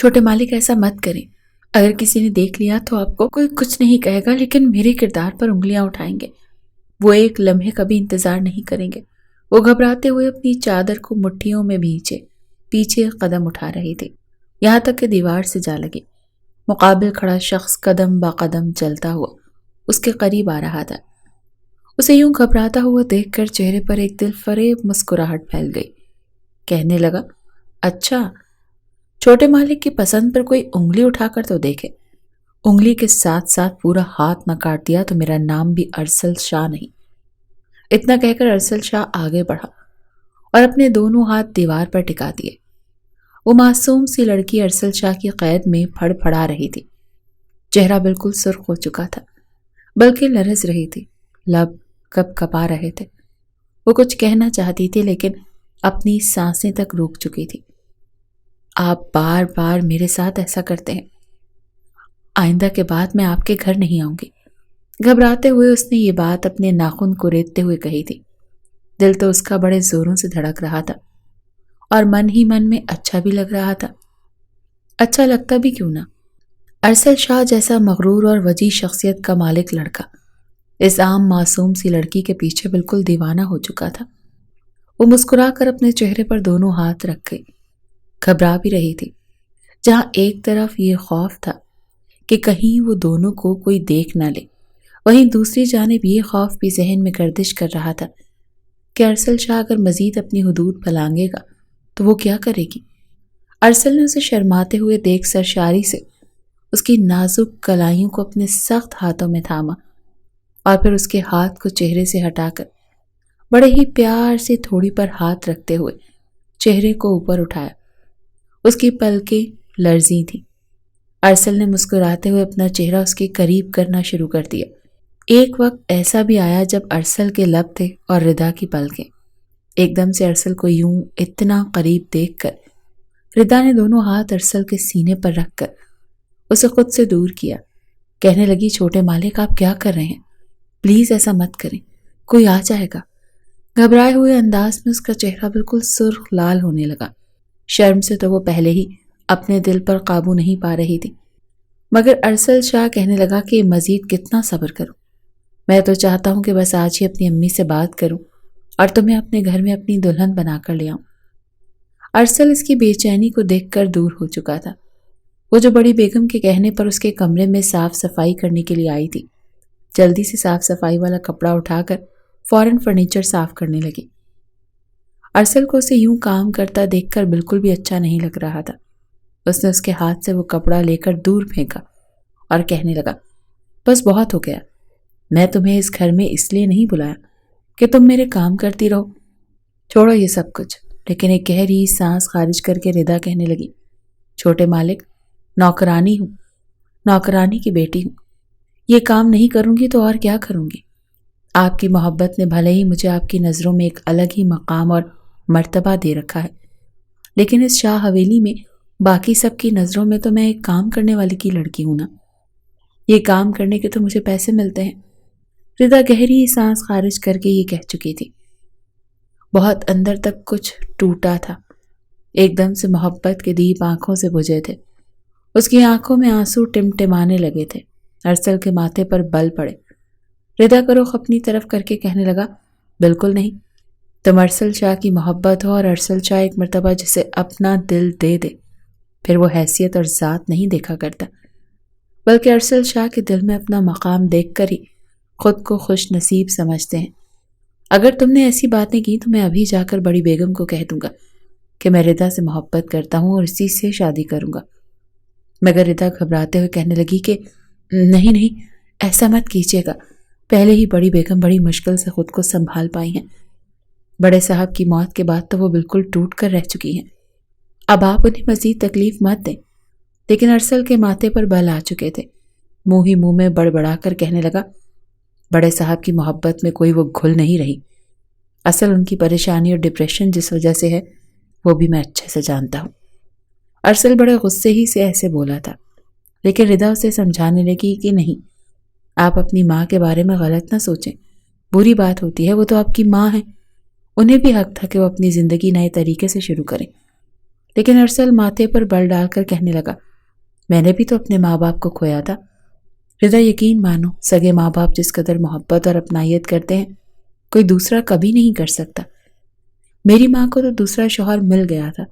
چھوٹے مالک ایسا مت کریں، اگر کسی نے دیکھ لیا تو آپ کو کوئی کچھ نہیں کہے گا، لیکن میرے کردار پر انگلیاں اٹھائیں گے۔ وہ ایک لمحے کا بھی انتظار نہیں کریں گے۔ وہ گھبراتے ہوئے اپنی چادر کو مٹھیوں میں بھینچے پیچھے قدم اٹھا رہی تھی، یہاں تک کہ دیوار سے جا لگی۔ مقابل کھڑا شخص قدم با قدم چلتا ہوا اس کے قریب آ رہا تھا۔ اسے یوں گھبراتا ہوا دیکھ کر چہرے پر ایک دل فریب مسکراہٹ پھیل گئی۔ کہنے لگا، اچھا، چھوٹے مالک کی پسند پر کوئی انگلی اٹھا کر تو دیکھے۔ انگلی کے ساتھ ساتھ پورا ہاتھ نہ کاٹ دیا تو میرا نام بھی ارسل شاہ نہیں۔ اتنا کہہ کر ارسل شاہ آگے بڑھا اور اپنے دونوں ہاتھ دیوار پر ٹکا دیے۔ وہ معصوم سی لڑکی ارسل شاہ کی قید میں پھڑ پھڑا رہی تھی۔ چہرہ بالکل سرخ ہو چکا تھا، بلکہ لرز رہی تھی، لب کپ کپا رہے تھے۔ وہ کچھ کہنا چاہتی تھی لیکن اپنی سانسیں تک روک چکی تھی۔ آپ بار بار میرے ساتھ ایسا کرتے ہیں، آئندہ کے بعد میں آپ کے گھر نہیں آؤں گی۔ گھبراتے ہوئے اس نے یہ بات اپنے ناخن کو ریتتے ہوئے کہی تھی۔ دل تو اس کا بڑے زوروں سے دھڑک رہا تھا اور من ہی من میں اچھا بھی لگ رہا تھا۔ اچھا لگتا بھی کیوں نہ، ارسل شاہ جیسا مغرور اور وجیح شخصیت کا مالک لڑکا اس عام معصوم سی لڑکی کے پیچھے بالکل دیوانہ ہو چکا تھا۔ وہ مسکرا کر اپنے چہرے پر دونوں ہاتھ رکھ گئی۔ گھبرا بھی رہی تھی، جہاں ایک طرف یہ خوف تھا کہ کہیں وہ دونوں کو کوئی دیکھ نہ لے، وہیں دوسری جانب یہ خوف بھی ذہن میں گردش کر رہا تھا کہ ارسل شاہ اگر مزید اپنی حدود پھلانگے گا تو وہ کیا کرے گی۔ ارسل نے اسے شرماتے ہوئے دیکھ سرشاری سے اس کی نازک کلائیوں کو اپنے سخت ہاتھوں میں تھاما اور پھر اس کے ہاتھ کو چہرے سے ہٹا کر بڑے ہی پیار سے تھوڑی پر ہاتھ رکھتے ہوئے چہرے کو اوپر اٹھایا۔ اس کی پلکیں لرزی تھیں۔ ارسل نے مسکراتے ہوئے اپنا چہرہ اس کے قریب کرنا شروع کر دیا۔ ایک وقت ایسا بھی آیا جب ارسل کے لب تھے اور ردا کی پلکیں۔ ایک دم سے ارسل کو یوں اتنا قریب دیکھ کر ردا نے دونوں ہاتھ ارسل کے سینے پر رکھ کر اسے خود سے دور کیا۔ کہنے لگی، چھوٹے مالک آپ کیا کر رہے ہیں؟ پلیز ایسا مت کریں، کوئی آ جائے گا۔ گھبرائے ہوئے انداز میں اس کا چہرہ بالکل سرخ لال ہونے لگا۔ شرم سے تو وہ پہلے ہی اپنے دل پر قابو نہیں پا رہی تھی، مگر ارسل شاہ کہنے لگا کہ مزید کتنا صبر کروں، میں تو چاہتا ہوں کہ بس آج ہی اپنی امی سے بات کروں اور تمہیں اپنے گھر میں اپنی دلہن بنا کر لے آؤں۔ ارسل اس کی بے چینی کو دیکھ کر دور ہو چکا تھا۔ وہ جو بڑی بیگم کے کہنے پر اس کے کمرے میں صاف صفائی کرنے کے لیے آئی تھی، جلدی سے صاف صفائی والا کپڑا اٹھا کر فوراً فرنیچر صاف کرنے لگی۔ ارسل کو اسے یوں کام کرتا دیکھ کر بالکل بھی اچھا نہیں لگ رہا تھا۔ اس نے اس کے ہاتھ سے وہ کپڑا لے کر دور پھینکا اور کہنے لگا، بس بہت ہو گیا، میں تمہیں اس گھر میں اس لیے نہیں بلایا کہ تم میرے کام کرتی رہو، چھوڑو یہ سب کچھ۔ لیکن ایک گہری سانس خارج کر کے ردا کہنے لگی، چھوٹے مالک، نوکرانی ہوں، نوکرانی کی بیٹی ہوں، یہ کام نہیں کروں گی تو اور کیا کروں گی؟ آپ کی محبت نے بھلے ہی مجھے آپ کی نظروں میں ایک الگ ہی مقام اور مرتبہ دے رکھا ہے، لیکن اس شاہ حویلی میں باقی سب کی نظروں میں تو میں ایک کام کرنے والی کی لڑکی ہوں نا، یہ کام کرنے کے تو مجھے پیسے ملتے ہیں۔ ردا گہری سانس خارج کر کے یہ کہہ چکی تھی۔ بہت اندر تک کچھ ٹوٹا تھا۔ ایک دم سے محبت کے دیپ آنکھوں سے بجھے تھے۔ اس کی آنکھوں میں آنسو ٹمٹمانے لگے تھے۔ ارسل کے ماتھے پر بل پڑے۔ ردا کا رخ اپنی طرف کر کے کہنے لگا، بالکل نہیں، تم ارسل شاہ کی محبت ہو اور ارسل شاہ ایک مرتبہ جسے اپنا دل دے دے پھر وہ حیثیت اور ذات نہیں دیکھا کرتا، بلکہ ارسل شاہ کے دل میں اپنا مقام دیکھ کر ہی خود کو خوش نصیب سمجھتے ہیں۔ اگر تم نے ایسی باتیں کی تو میں ابھی جا کر بڑی بیگم کو کہہ دوں گا کہ میں ردا سے محبت کرتا ہوں اور اسی سے شادی کروں گا۔ مگر ردا گھبراتے ہوئے کہنے لگی کہ نہیں نہیں، ایسا مت کیجیے گا، پہلے ہی بڑی بیگم بڑی مشکل سے خود کو سنبھال پائی ہیں، بڑے صاحب کی موت کے بعد تو وہ بالکل ٹوٹ کر رہ چکی ہیں، اب آپ انہیں مزید تکلیف مت دیں۔ لیکن ارسل کے ماتھے پر بل آ چکے تھے۔ منہ ہی منہ میں بڑبڑا کر کہنے لگا، بڑے صاحب کی محبت میں کوئی وہ گھل نہیں رہی، اصل ان کی پریشانی اور ڈپریشن جس وجہ سے ہے وہ بھی میں اچھے سے جانتا ہوں۔ ارسل بڑے غصے ہی سے ایسے بولا تھا، لیکن ردا اسے سمجھانے لگی کہ نہیں، آپ اپنی ماں کے بارے میں غلط نہ سوچیں، بری بات ہوتی ہے، وہ تو آپ کی ماں ہیں، انہیں بھی حق تھا کہ وہ اپنی زندگی نئے طریقے سے شروع کریں۔ لیکن ارسل ماتھے پر بل ڈال کر کہنے لگا، میں نے بھی تو اپنے ماں باپ کو کھویا تھا۔ رضا، یقین مانو، سگے ماں باپ جس قدر محبت اور اپنائیت کرتے ہیں کوئی دوسرا کبھی نہیں کر سکتا۔ میری ماں کو تو دوسرا شوہر مل گیا تھا،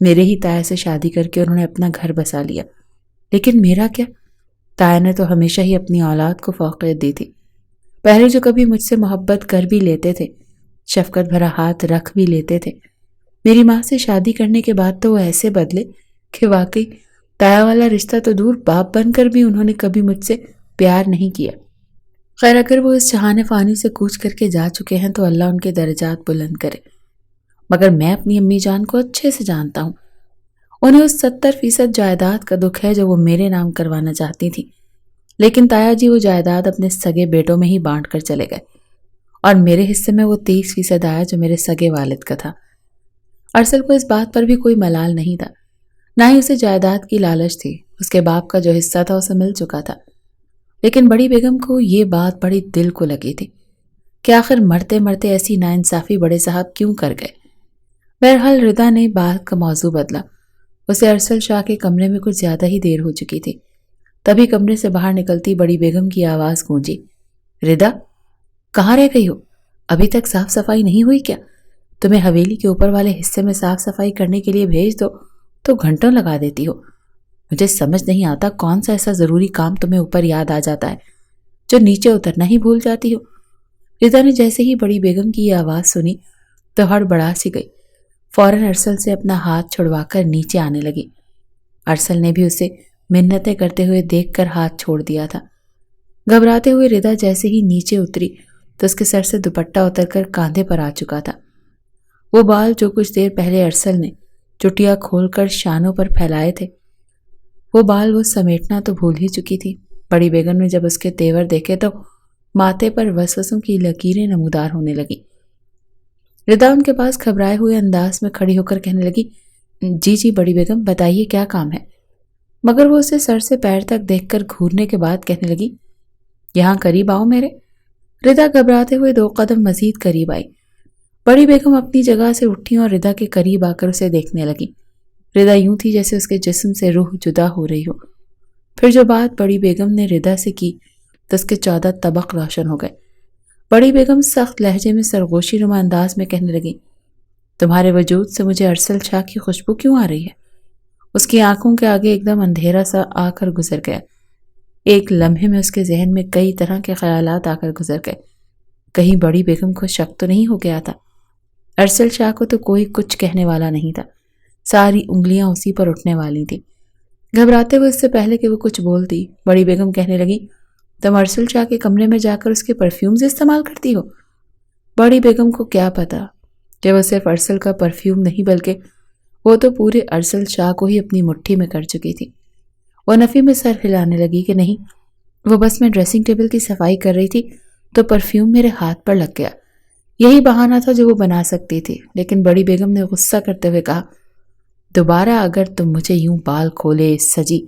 میرے ہی تایا سے شادی کر کے انہوں نے اپنا گھر بسا لیا، لیکن میرا کیا؟ تایا نے تو ہمیشہ ہی اپنی اولاد کو فوقیت دی تھی۔ پہلے جو کبھی مجھ سے محبت کر بھی لیتے تھے، شفقت بھرا ہاتھ رکھ بھی لیتے تھے، میری ماں سے شادی کرنے کے بعد تو وہ ایسے بدلے کہ واقعی تایا والا رشتہ تو دور، باپ بن کر بھی انہوں نے کبھی مجھ سے پیار نہیں کیا۔ خیر، اگر وہ اس جہان فانی سے کوچ کر کے جا چکے ہیں تو اللہ ان کے درجات بلند کرے، مگر میں اپنی امی جان کو اچھے سے جانتا ہوں، انہیں اس 70% جائیداد کا دکھ ہے جو وہ میرے نام کروانا چاہتی تھی، لیکن تایا جی وہ جائیداد اپنے سگے بیٹوں میں ہی بانٹ کر چلے گئے، اور میرے حصے میں وہ 30% آیا جو میرے سگے والد کا تھا۔ ارسل کو اس بات پر بھی کوئی ملال نہیں تھا، نہ ہی اسے جائیداد کی لالچ تھی، اس کے باپ کا جو حصہ تھا اسے مل چکا تھا، لیکن بڑی بیگم کو یہ بات بڑی دل کو لگی تھی کہ آخر مرتے مرتے ایسی ناانصافی بڑے صاحب کیوں کر گئے۔ بہرحال ردا نے بات کا موضوع بدلا، اسے ارسل شاہ کے کمرے میں کچھ زیادہ ہی دیر ہو چکی تھی، تبھی کمرے سے باہر نکلتی بڑی بیگم کی آواز گونجی، ردا، کہاں رہ گئی ہو؟ ابھی تک صاف صفائی نہیں ہوئی کیا؟ تمہیں حویلی کے اوپر والے حصے میں صاف صفائی کرنے کے لیے بھیج دو تو گھنٹوں لگا دیتی ہو۔ مجھے سمجھ نہیں آتا کون سا ایسا ضروری کام تمہیں اوپر یاد آ جاتا ہے جو نیچے اترنا ہی بھول جاتی ہو۔ ردا نے جیسے ہی بڑی بیگم کی یہ آواز سنی تو ہڑبڑا سی گئی، فوراً ارسل سے اپنا ہاتھ چھڑوا کر نیچے آنے لگی۔ ارسل نے بھی اسے منتیں کرتے ہوئے دیکھ کر ہاتھ چھوڑ دیا تھا۔ گھبراتے ہوئے ردا جیسے ہی نیچے اتری تو اس کے سر سے دوپٹہ اتر کر کاندھے پر آ چکا تھا۔ وہ بال جو کچھ دیر پہلے ارسل نے چٹیا کھول کر شانوں پر پھیلائے تھے، وہ بال وہ سمیٹنا تو بھول ہی چکی تھی۔ بڑی بیگم نے جب اس کے تیور دیکھے تو ماتھے پر وسوسوں کی لکیریں نمودار ہونے لگی۔ ردا ان کے پاس گھبرائے ہوئے انداز میں کھڑی ہو کر کہنے لگی، جی جی بڑی بیگم، بتائیے کیا کام ہے؟ مگر وہ اسے سر سے پیر تک دیکھ کر گھورنے کے بعد کہنے لگی، یہاں قریب آؤ میرے۔ ردا گھبراتے ہوئے 2 قدم مزید قریب آئی۔ بڑی بیگم اپنی جگہ سے اٹھی اور ردا کے قریب آ کر اسے دیکھنے لگی۔ ردا یوں تھی جیسے اس کے جسم سے روح جدا ہو رہی ہو۔ پھر جو بات بڑی بیگم نے ردا سے کی تو اس کے 14 طبق روشن ہو گئے۔ بڑی بیگم سخت لہجے میں سرگوشی نما انداز میں کہنے لگی، تمہارے وجود سے مجھے ارسل شاہ کی خوشبو کیوں آ رہی ہے؟ اس کی آنکھوں کے آگے ایک دم اندھیرا سا آ کر گزر گیا۔ ایک لمحے میں اس کے ذہن میں کئی طرح کے خیالات آ کر گزر گئے۔ کہیں بڑی بیگم کو شک تو نہیں ہو گیا تھا؟ ارسل شاہ کو تو کوئی کچھ کہنے والا نہیں تھا، ساری انگلیاں اسی پر اٹھنے والی تھی۔ گھبراتے ہوئے اس سے پہلے کہ وہ کچھ بولتی، بڑی بیگم کہنے لگی، تم ارسل شاہ کے کمرے میں جا کر اس کے پرفیومز استعمال کرتی ہو؟ بڑی بیگم کو کیا پتا کہ وہ صرف ارسل کا پرفیوم نہیں بلکہ وہ تو پورے ارسل شاہ کو ہی اپنی مٹھی میں کر چکی تھی۔ وہ نفی میں سر ہلانے لگی کہ نہیں، وہ بس میں ڈریسنگ ٹیبل کی صفائی کر رہی تھی تو پرفیوم میرے ہاتھ پر لگ گیا، یہی بہانہ تھا جو وہ بنا سکتی تھی۔ لیکن بڑی بیگم نے غصہ کرتے ہوئے کہا، دوبارہ اگر تم مجھے یوں بال کھولے سجی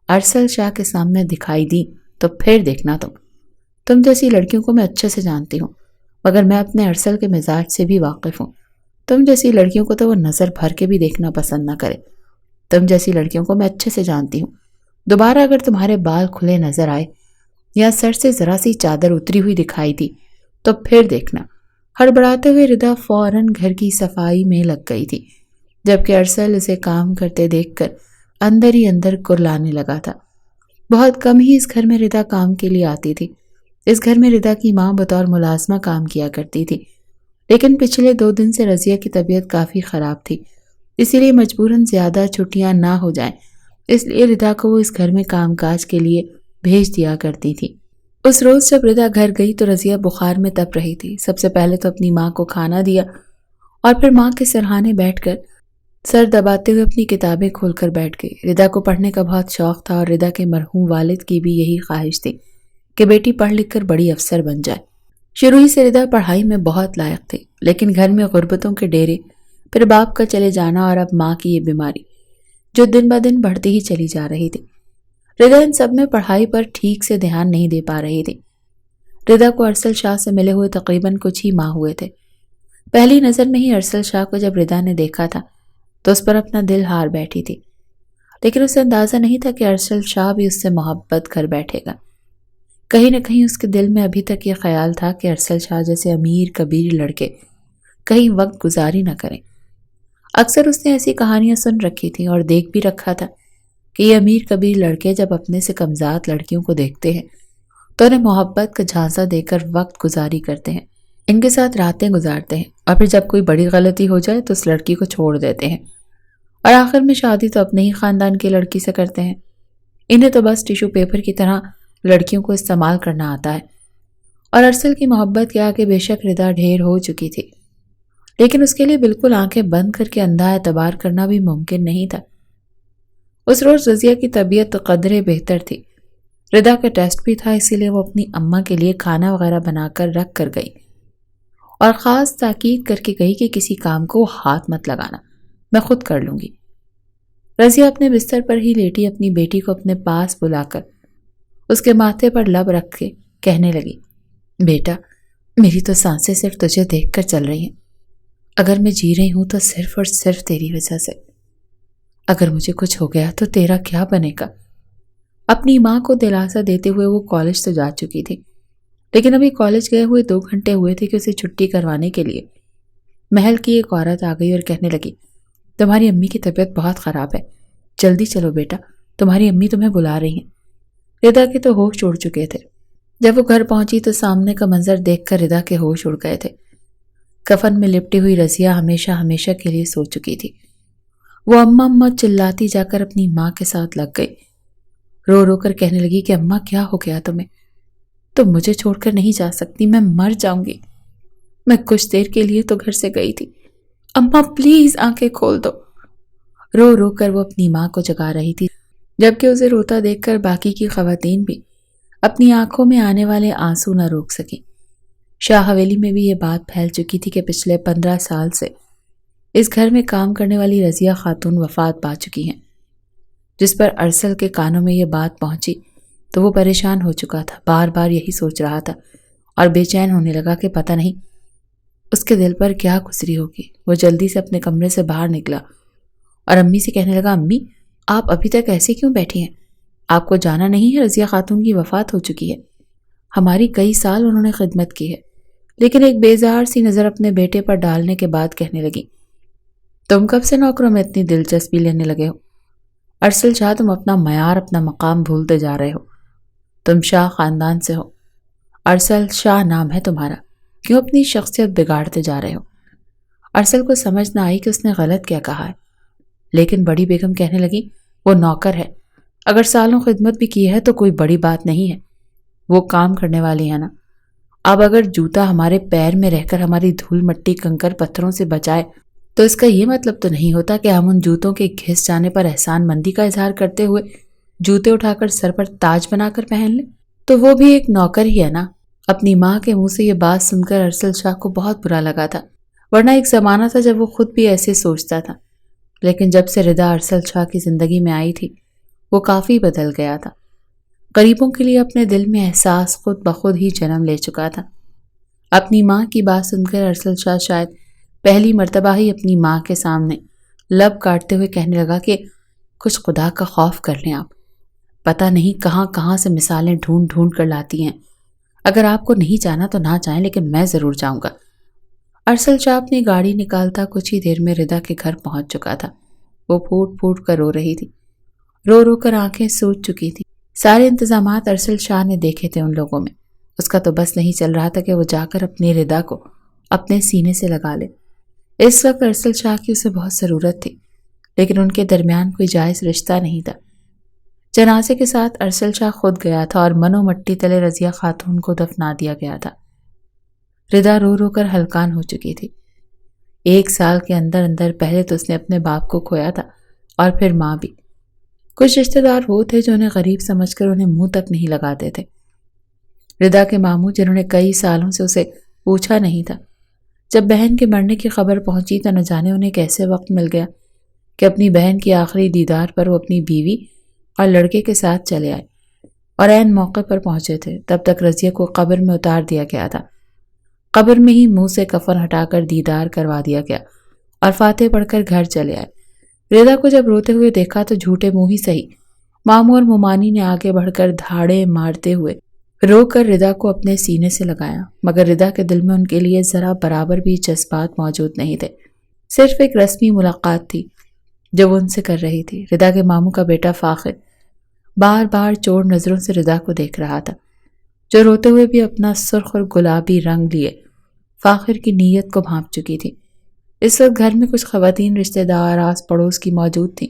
ارسل شاہ کے سامنے دکھائی دی تو پھر دیکھنا، تم جیسی لڑکیوں کو میں اچھے سے جانتی ہوں، مگر میں اپنے ارسل کے مزاج سے بھی واقف ہوں۔ تم جیسی لڑکیوں کو تو وہ نظر بھر کے بھی دیکھنا پسند نہ کرے۔ تم جیسی لڑکیوں کو میں اچھے سے جانتی ہوں، دوبارہ اگر تمہارے بال کھلے نظر آئے یا سر سے ذرا سی چادر اتری ہوئی دکھائی دی تو پھر دیکھنا۔ ہڑبڑاتے ہوئے ردا فوراً گھر کی صفائی میں لگ گئی تھی، جبکہ ارسل اسے کام کرتے دیکھ کر اندر ہی اندر کرلانے لگا تھا۔ بہت کم ہی اس گھر میں ردا کام کے لیے آتی تھی۔ اس گھر میں ردا کی ماں بطور ملازمہ کام کیا کرتی تھی، لیکن پچھلے 2 دن سے رضیہ کی طبیعت کافی خراب تھی، اسی لیے مجبوراً زیادہ چھٹیاں نہ ہو جائیں، اس لیے ردا کو وہ اس گھر میں کام کاج کے لیے بھیج دیا کرتی تھی۔ اس روز جب ردا گھر گئی تو رضیہ بخار میں تپ رہی تھی۔ سب سے پہلے تو اپنی ماں کو کھانا دیا اور پھر ماں کے سرہانے بیٹھ کر سر دباتے ہوئے اپنی کتابیں کھول کر بیٹھ گئی۔ ردا کو پڑھنے کا بہت شوق تھا اور ردا کے مرحوم والد کی بھی یہی خواہش تھی کہ بیٹی پڑھ لکھ کر بڑی افسر بن جائے۔ شروع ہی سے ردا پڑھائی میں بہت لائق تھی، لیکن گھر میں غربتوں کے ڈیرے، پھر باپ کا چلے جانا اور اب ماں کی یہ بیماری جو دن بہ دن بڑھتی ہی چلی جا رہی تھی، ردا ان سب میں پڑھائی پر ٹھیک سے دھیان نہیں دے پا رہی تھی۔ ردا کو ارسل شاہ سے ملے ہوئے تقریباً کچھ ہی ماہ ہوئے تھے۔ پہلی نظر میں ہی ارسل شاہ کو جب ردا نے دیکھا تھا تو اس پر اپنا دل ہار بیٹھی تھی، لیکن اسے اندازہ نہیں تھا کہ ارسل شاہ بھی اس سے محبت کر بیٹھے گا۔ کہیں نہ کہیں اس کے دل میں ابھی تک یہ خیال تھا کہ ارسل شاہ جیسے امیر کبیر لڑکے کہیں وقت گزاری نہ کریں۔ اکثر اس نے ایسی کہانیاں سن رکھی تھیں اور دیکھ بھی رکھا تھا کہ یہ امیر کبیر لڑکے جب اپنے سے کمزاد لڑکیوں کو دیکھتے ہیں تو انہیں محبت کا جھانسا دے کر وقت گزاری کرتے ہیں، ان کے ساتھ راتیں گزارتے ہیں، اور پھر جب کوئی بڑی غلطی ہو جائے تو اس لڑکی کو چھوڑ دیتے ہیں، اور آخر میں شادی تو اپنے ہی خاندان کی لڑکی سے کرتے ہیں۔ انہیں تو بس ٹیشو پیپر کی طرح لڑکیوں کو استعمال کرنا آتا ہے۔ اور ارسل کی محبت کے آگے بے شک ردا ڈھیر ہو چکی تھی، لیکن اس کے لیے بالکل آنکھیں بند کر کے اندھا اعتبار کرنا بھی ممکن نہیں تھا۔ اس روز رضیہ کی طبیعت تو قدرے بہتر تھی۔ ردا کا ٹیسٹ بھی تھا، اسی لیے وہ اپنی اماں کے لیے کھانا وغیرہ بنا کر رکھ کر گئی اور خاص تاکید کر کے گئی کہ کسی کام کو ہاتھ مت لگانا، میں خود کر لوں گی۔ رضیہ اپنے بستر پر ہی لیٹی اپنی بیٹی کو اپنے پاس بلا کر اس کے ماتھے پر لب رکھ کے کہنے لگی، بیٹا میری تو سانسیں صرف تجھے دیکھ کر چل رہی ہیں، اگر میں جی رہی ہوں تو صرف اور صرف تیری وجہ سے، اگر مجھے کچھ ہو گیا تو تیرا کیا بنے گا؟ اپنی ماں کو دلاسا دیتے ہوئے وہ کالج تو جا چکی تھی، لیکن ابھی کالج گئے ہوئے 2 گھنٹے ہوئے تھے کہ اسے چھٹی کروانے کے لیے محل کی ایک عورت آ گئی اور کہنے لگی، تمہاری امی کی طبیعت بہت خراب ہے، جلدی چلو بیٹا، تمہاری امی تمہیں بلا رہی ہیں۔ ردا کے تو ہوش اڑ چکے تھے۔ جب وہ گھر پہنچی تو سامنے کا منظر دیکھ کر ردا کے ہوش اڑ گئے تھے۔ کفن میں لپٹی ہوئی رضیہ ہمیشہ ہمیشہ کے لیے سو چکی تھی۔ وہ اماں اماں چلاتی جا کر اپنی ماں کے ساتھ لگ گئی، رو رو کر کہنے لگی کہ اماں کیا ہو گیا تمہیں؟ تم مجھے چھوڑ کر نہیں جا سکتی، میں مر جاؤں گی۔ میں کچھ دیر کے لیے تو گھر سے گئی تھی، اماں پلیز آنکھیں کھول دو۔ رو رو کر وہ اپنی ماں کو جگا رہی تھی، جبکہ اسے روتا دیکھ کر باقی کی خواتین بھی اپنی آنکھوں میں آنے والے آنسو نہ روک سکیں۔ شاہ حویلی میں بھی یہ بات پھیل چکی تھی کہ پچھلے 15 سال سے اس گھر میں کام کرنے والی رضیہ خاتون وفات پا چکی ہیں۔ جس پر ارسل کے کانوں میں یہ بات پہنچی تو وہ پریشان ہو چکا تھا، بار بار یہی سوچ رہا تھا اور بے چین ہونے لگا کہ پتہ نہیں اس کے دل پر کیا گزری ہوگی۔ وہ جلدی سے اپنے کمرے سے باہر نکلا اور امی سے کہنے لگا، امی آپ ابھی تک ایسے کیوں بیٹھی ہیں؟ آپ کو جانا نہیں ہے؟ رضیہ خاتون کی وفات ہو چکی ہے، ہماری کئی سال انہوں نے خدمت کی ہے۔ لیکن ایک بیزار سی نظر اپنے بیٹے پر ڈالنے کے بعد کہنے لگی، تم کب سے نوکروں میں اتنی دلچسپی لینے لگے ہو؟ ارسل شاہ تم اپنا معیار اپنا مقام بھولتے جا رہے ہو، تم شاہ خاندان سے ہو، ارسل شاہ نام ہے تمہارا، کیوں اپنی شخصیت بگاڑتے جا رہے ہو؟ ارسل کو سمجھ نہ آئی کہ اس نے غلط کیا کہا ہے، لیکن بڑی بیگم کہنے لگی، وہ نوکر ہے، اگر سالوں خدمت بھی کی ہے تو کوئی بڑی بات نہیں ہے، وہ کام کرنے والی ہے نا۔ اب اگر جوتا ہمارے پیر میں رہ کر ہماری دھول مٹی کنکر پتھروں سے بچائے تو اس کا یہ مطلب تو نہیں ہوتا کہ ہم ان جوتوں کے گھس جانے پر احسان مندی کا اظہار کرتے ہوئے جوتے اٹھا کر سر پر تاج بنا کر پہن لیں، تو وہ بھی ایک نوکر ہی ہے نا۔ اپنی ماں کے منہ سے یہ بات سن کر ارسل شاہ کو بہت برا لگا تھا، ورنہ ایک زمانہ تھا جب وہ خود بھی ایسے سوچتا تھا، لیکن جب سے ردا ارسل شاہ کی زندگی میں آئی تھی وہ کافی بدل گیا تھا۔ غریبوں کے لیے اپنے دل میں احساس خود بخود ہی جنم لے چکا تھا۔ اپنی ماں کی بات سن کر ارسل شاہ شاید پہلی مرتبہ ہی اپنی ماں کے سامنے لب کاٹتے ہوئے کہنے لگا کہ کچھ خدا کا خوف کر لیں آپ، پتہ نہیں کہاں کہاں سے مثالیں ڈھونڈ ڈھونڈ کر لاتی ہیں، اگر آپ کو نہیں جانا تو نہ جائیں، لیکن میں ضرور جاؤں گا۔ ارسل شاہ اپنی گاڑی نکالتا کچھ ہی دیر میں ردا کے گھر پہنچ چکا تھا۔ وہ پھوٹ پھوٹ کر رو رہی تھی، رو رو کر آنکھیں سوج چکی تھی۔ سارے انتظامات ارسل شاہ نے دیکھے تھے ان لوگوں میں، اس کا تو بس نہیں چل رہا تھا کہ وہ جا کر اپنی ردا کو اپنے سینے سے لگا لے۔ اس وقت ارسل شاہ کی اسے بہت ضرورت تھی، لیکن ان کے درمیان کوئی جائز رشتہ نہیں تھا۔ جنازے کے ساتھ ارسل شاہ خود گیا تھا اور منو مٹی تلے رضیہ خاتون کو دفنا دیا گیا تھا۔ ردا رو رو کر ہلکان ہو چکی تھی۔ 1 سال کے اندر اندر پہلے تو اس نے اپنے باپ کو کھویا تھا اور پھر ماں بھی۔ کچھ رشتہ دار وہ تھے جو انہیں غریب سمجھ کر انہیں منہ تک نہیں لگاتے تھے۔ ردا کے ماموں جنہوں نے کئی سالوں سے اسے پوچھا نہیں تھا، جب بہن کے مرنے کی خبر پہنچی تو نہ جانے انہیں کیسے وقت مل گیا کہ اپنی بہن کی آخری دیدار پر وہ اپنی بیوی اور لڑکے کے ساتھ چلے آئے، اور عین موقع پر پہنچے تھے۔ تب تک رضیہ کو قبر میں اتار دیا گیا تھا۔ قبر میں ہی منہ سے کفن ہٹا کر دیدار کروا دیا گیا اور فاتح پڑھ کر گھر چلے آئے۔ رضا کو جب روتے ہوئے دیکھا تو جھوٹے منہ ہی سہی ماموں اور مومانی نے آگے بڑھ کر دھاڑے مارتے ہوئے رو کر رضا کو اپنے سینے سے لگایا، مگر رضا کے دل میں ان کے لیے ذرا برابر بھی جذبات موجود نہیں تھے۔ صرف ایک رسمی ملاقات تھی جو وہ ان سے کر رہی تھی۔ رضا کے ماموں کا بیٹا فاخر بار بار چور نظروں سے رضا کو دیکھ رہا تھا، جو روتے ہوئے بھی اپنا سرخ اور گلابی رنگ لیے فاخر کی نیت کو بھانپ چکی تھی۔ اس وقت گھر میں کچھ خواتین رشتہ دار آس پڑوس کی موجود تھیں،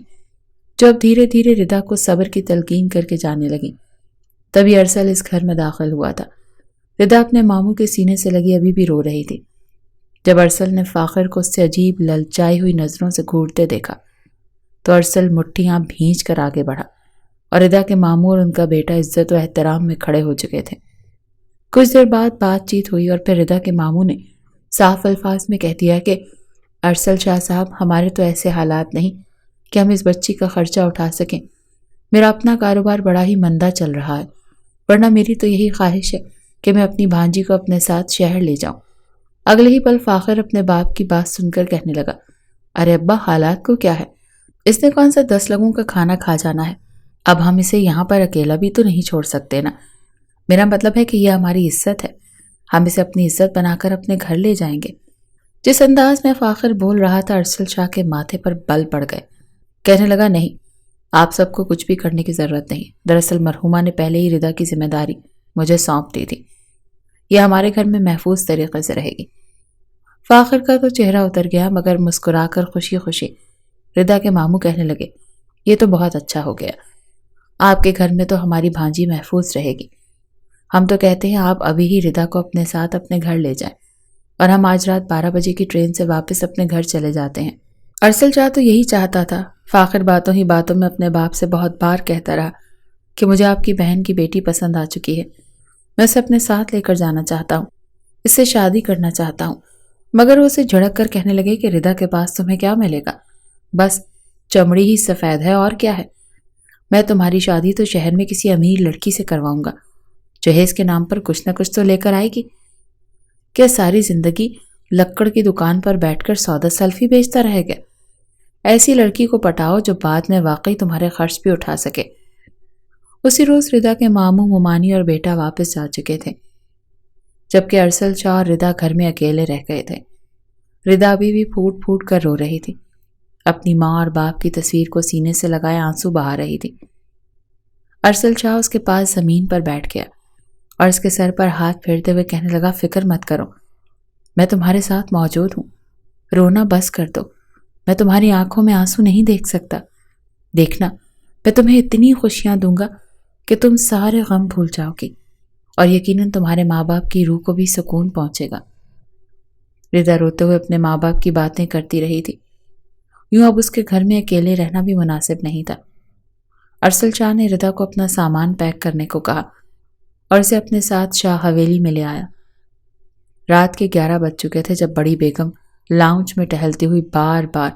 جو اب دھیرے دھیرے رضا کو صبر کی تلقین کر کے جانے لگیں۔ تبھی ارسل اس گھر میں داخل ہوا تھا۔ رضا اپنے ماموں کے سینے سے لگی ابھی بھی رو رہی تھی۔ جب ارسل نے فاخر کو اس سے عجیب للچائی ہوئی نظروں سے گھورتے دیکھا تو ارسل مٹھیاں بھینچ کر آگے بڑھا، اور رضا کے ماموں اور ان کا بیٹا عزت و احترام میں کھڑے ہو چکے تھے۔ کچھ دیر بعد بات چیت ہوئی اور پھر رضا کے ماموں نے صاف الفاظ میں کہہ دیا کہ ارسل شاہ صاحب، ہمارے تو ایسے حالات نہیں کہ ہم اس بچی کا خرچہ اٹھا سکیں۔ میرا اپنا کاروبار بڑا ہی مندہ چل رہا ہے، ورنہ میری تو یہی خواہش ہے کہ میں اپنی بھانجی کو اپنے ساتھ شہر لے جاؤں۔ اگلے ہی پل فاخر اپنے باپ کی بات سن کر کہنے لگا، ارے ابا، حالات کو کیا ہے؟ اس نے کون سا 10 لوگوں کا کھانا کھا جانا ہے؟ اب ہم اسے یہاں پر اکیلا بھی تو نہیں چھوڑ سکتے نا۔ میرا مطلب ہے کہ یہ ہماری عزت ہے، ہم اسے اپنی عزت بنا کر اپنے گھر لے جائیں گے۔ جس انداز میں فاخر بول رہا تھا، ارسل شاہ کے ماتھے پر بل پڑ گئے۔ کہنے لگا، نہیں، آپ سب کو کچھ بھی کرنے کی ضرورت نہیں۔ دراصل مرحومہ نے پہلے ہی رضا کی ذمہ داری مجھے سونپ دی تھی، یہ ہمارے گھر میں محفوظ طریقے سے رہے گی۔ فاخر کا تو چہرہ اتر گیا، مگر مسکرا کر خوشی خوشی رضا کے ماموں کہنے لگے، یہ تو بہت اچھا ہو گیا، آپ کے گھر میں تو ہماری بھانجی محفوظ رہے گی۔ ہم تو کہتے ہیں آپ ابھی ہی رضا کو اپنے ساتھ اپنے گھر لے جائیں، اور ہم آج رات 12 بجے کی ٹرین سے واپس اپنے گھر چلے جاتے ہیں۔ ارسل شاہ تو یہی چاہتا تھا۔ فاخر باتوں ہی باتوں میں اپنے باپ سے بہت بار کہتا رہا کہ مجھے آپ کی بہن کی بیٹی پسند آ چکی ہے، میں اسے اپنے ساتھ لے کر جانا چاہتا ہوں، اس سے شادی کرنا چاہتا ہوں۔ مگر وہ اسے جھڑک کر کہنے لگے کہ رضا کے پاس تمہیں کیا ملے گا؟ بس چمڑی ہی سفید ہے، اور کیا ہے؟ میں تمہاری شادی تو شہر میں کسی امیر لڑکی سے کرواؤں گا، جہیز کے نام پر کچھ نہ کچھ تو لے کر آئے گی۔ کیا ساری زندگی لکڑ کی دکان پر بیٹھ کر سودا سلفی بیچتا رہے گا؟ ایسی لڑکی کو پٹاؤ جو بعد میں واقعی تمہارے خرچ بھی اٹھا سکے۔ اسی روز رضا کے ماموں، مومانی اور بیٹا واپس جا چکے تھے، جبکہ ارسل شاہ اور رضا گھر میں اکیلے رہ گئے تھے۔ رضا ابھی بھی پھوٹ پھوٹ کر رو رہی تھی، اپنی ماں اور باپ کی تصویر کو سینے سے لگائے آنسو بہا رہی تھی۔ ارسل شاہ اس کے پاس زمین پر بیٹھ گیا اور اس کے سر پر ہاتھ پھیرتے ہوئے کہنے لگا، فکر مت کرو، میں تمہارے ساتھ موجود ہوں، رونا بس کر دو، میں تمہاری آنکھوں میں آنسو نہیں دیکھ سکتا۔ دیکھنا، میں تمہیں اتنی خوشیاں دوں گا کہ تم سارے غم بھول جاؤ گی، اور یقیناً تمہارے ماں باپ کی روح کو بھی سکون پہنچے گا۔ رضا روتے ہوئے اپنے ماں باپ کی باتیں کرتی رہی تھی۔ یوں اب اس کے گھر میں اکیلے رہنا بھی مناسب نہیں تھا۔ ارسل شاہ نے رضا کو اپنا سامان پیک کرنے کو کہا اور اسے اپنے ساتھ شاہ حویلی میں لے آیا۔ رات کے 11 بج چکے تھے جب بڑی بیگم لاؤنج میں ٹہلتی ہوئی بار بار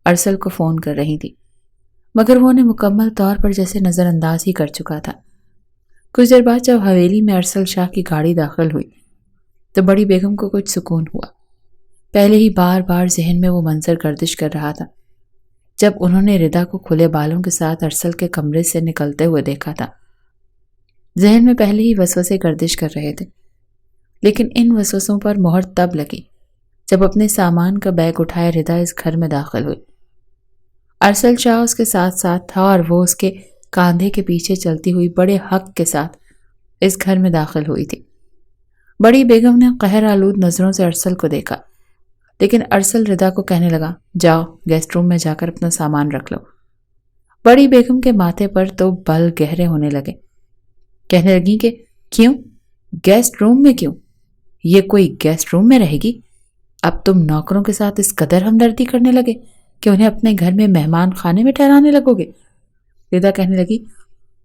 ارسل کو فون کر رہی تھی، مگر وہ انہیں مکمل طور پر جیسے نظر انداز ہی کر چکا تھا۔ کچھ دیر بعد جب حویلی میں ارسل شاہ کی گاڑی داخل ہوئی تو بڑی بیگم کو کچھ سکون ہوا۔ پہلے ہی بار بار ذہن میں وہ منظر گردش کر رہا تھا جب انہوں نے رضا کو کھلے بالوں کے ساتھ ارسل کے کمرے سے نکلتے ہوئے دیکھا تھا۔ ذہن میں پہلے ہی وسوسے گردش کر رہے تھے، لیکن ان وسوسوں پر مہر تب لگی جب اپنے سامان کا بیگ اٹھائے رضا اس گھر میں داخل ہوئی۔ ارسل شاہ اس کے ساتھ ساتھ تھا اور وہ اس کے کاندھے کے پیچھے چلتی ہوئی بڑے حق کے ساتھ اس گھر میں داخل ہوئی تھی۔ بڑی بیگم نے قہر آلود نظروں سے ارسل کو دیکھا، لیکن ارسل رضا کو کہنے لگا، جاؤ گیسٹ روم میں جا کر اپنا سامان رکھ لو۔ بڑی بیگم کے ماتھے پر تو بل گہرے ہونے لگے، کہنے لگی کہ کیوں؟ گیسٹ روم میں کیوں؟ یہ کوئی گیسٹ روم میں رہے گی؟ اب تم نوکروں کے ساتھ اس قدر ہمدردی کرنے لگے کہ انہیں اپنے گھر میں مہمان خانے میں ٹھہرانے لگو گے؟ رضا کہنے لگی،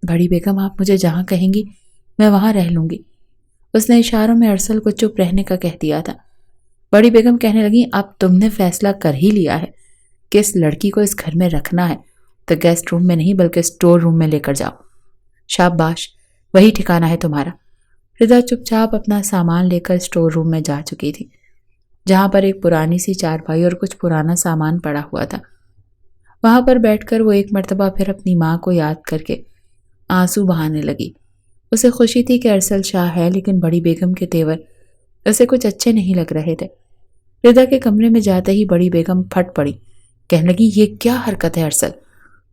بڑی بیگم آپ مجھے جہاں کہیں گی میں وہاں رہ لوں گی۔ اس نے اشاروں میں ارسل کو چپ رہنے کا کہہ دیا تھا۔ بڑی بیگم کہنے لگی، اب تم نے فیصلہ کر ہی لیا ہے کہ اس لڑکی کو اس گھر میں رکھنا ہے تو گیسٹ روم میں نہیں بلکہ اسٹور روم میں لے کر جاؤ۔ شاباش، وہی ٹھکانہ ہے تمہارا۔ رضا چپ چاپ اپنا سامان لے کر اسٹور روم میں جا چکی تھی، جہاں پر ایک پرانی سی چارپائی اور کچھ پرانا سامان پڑا ہوا تھا۔ وہاں پر بیٹھ کر وہ ایک مرتبہ پھر اپنی ماں کو یاد کر کے آنسو بہانے لگی۔ اسے خوشی تھی کہ ارسل شاہ ہے، لیکن بڑی بیگم کے تیور اسے کچھ اچھے نہیں لگ رہے تھے۔ ردا کے کمرے میں جاتے ہی بڑی بیگم پھٹ پڑی، کہنے لگی یہ کیا حرکت ہے ارسل،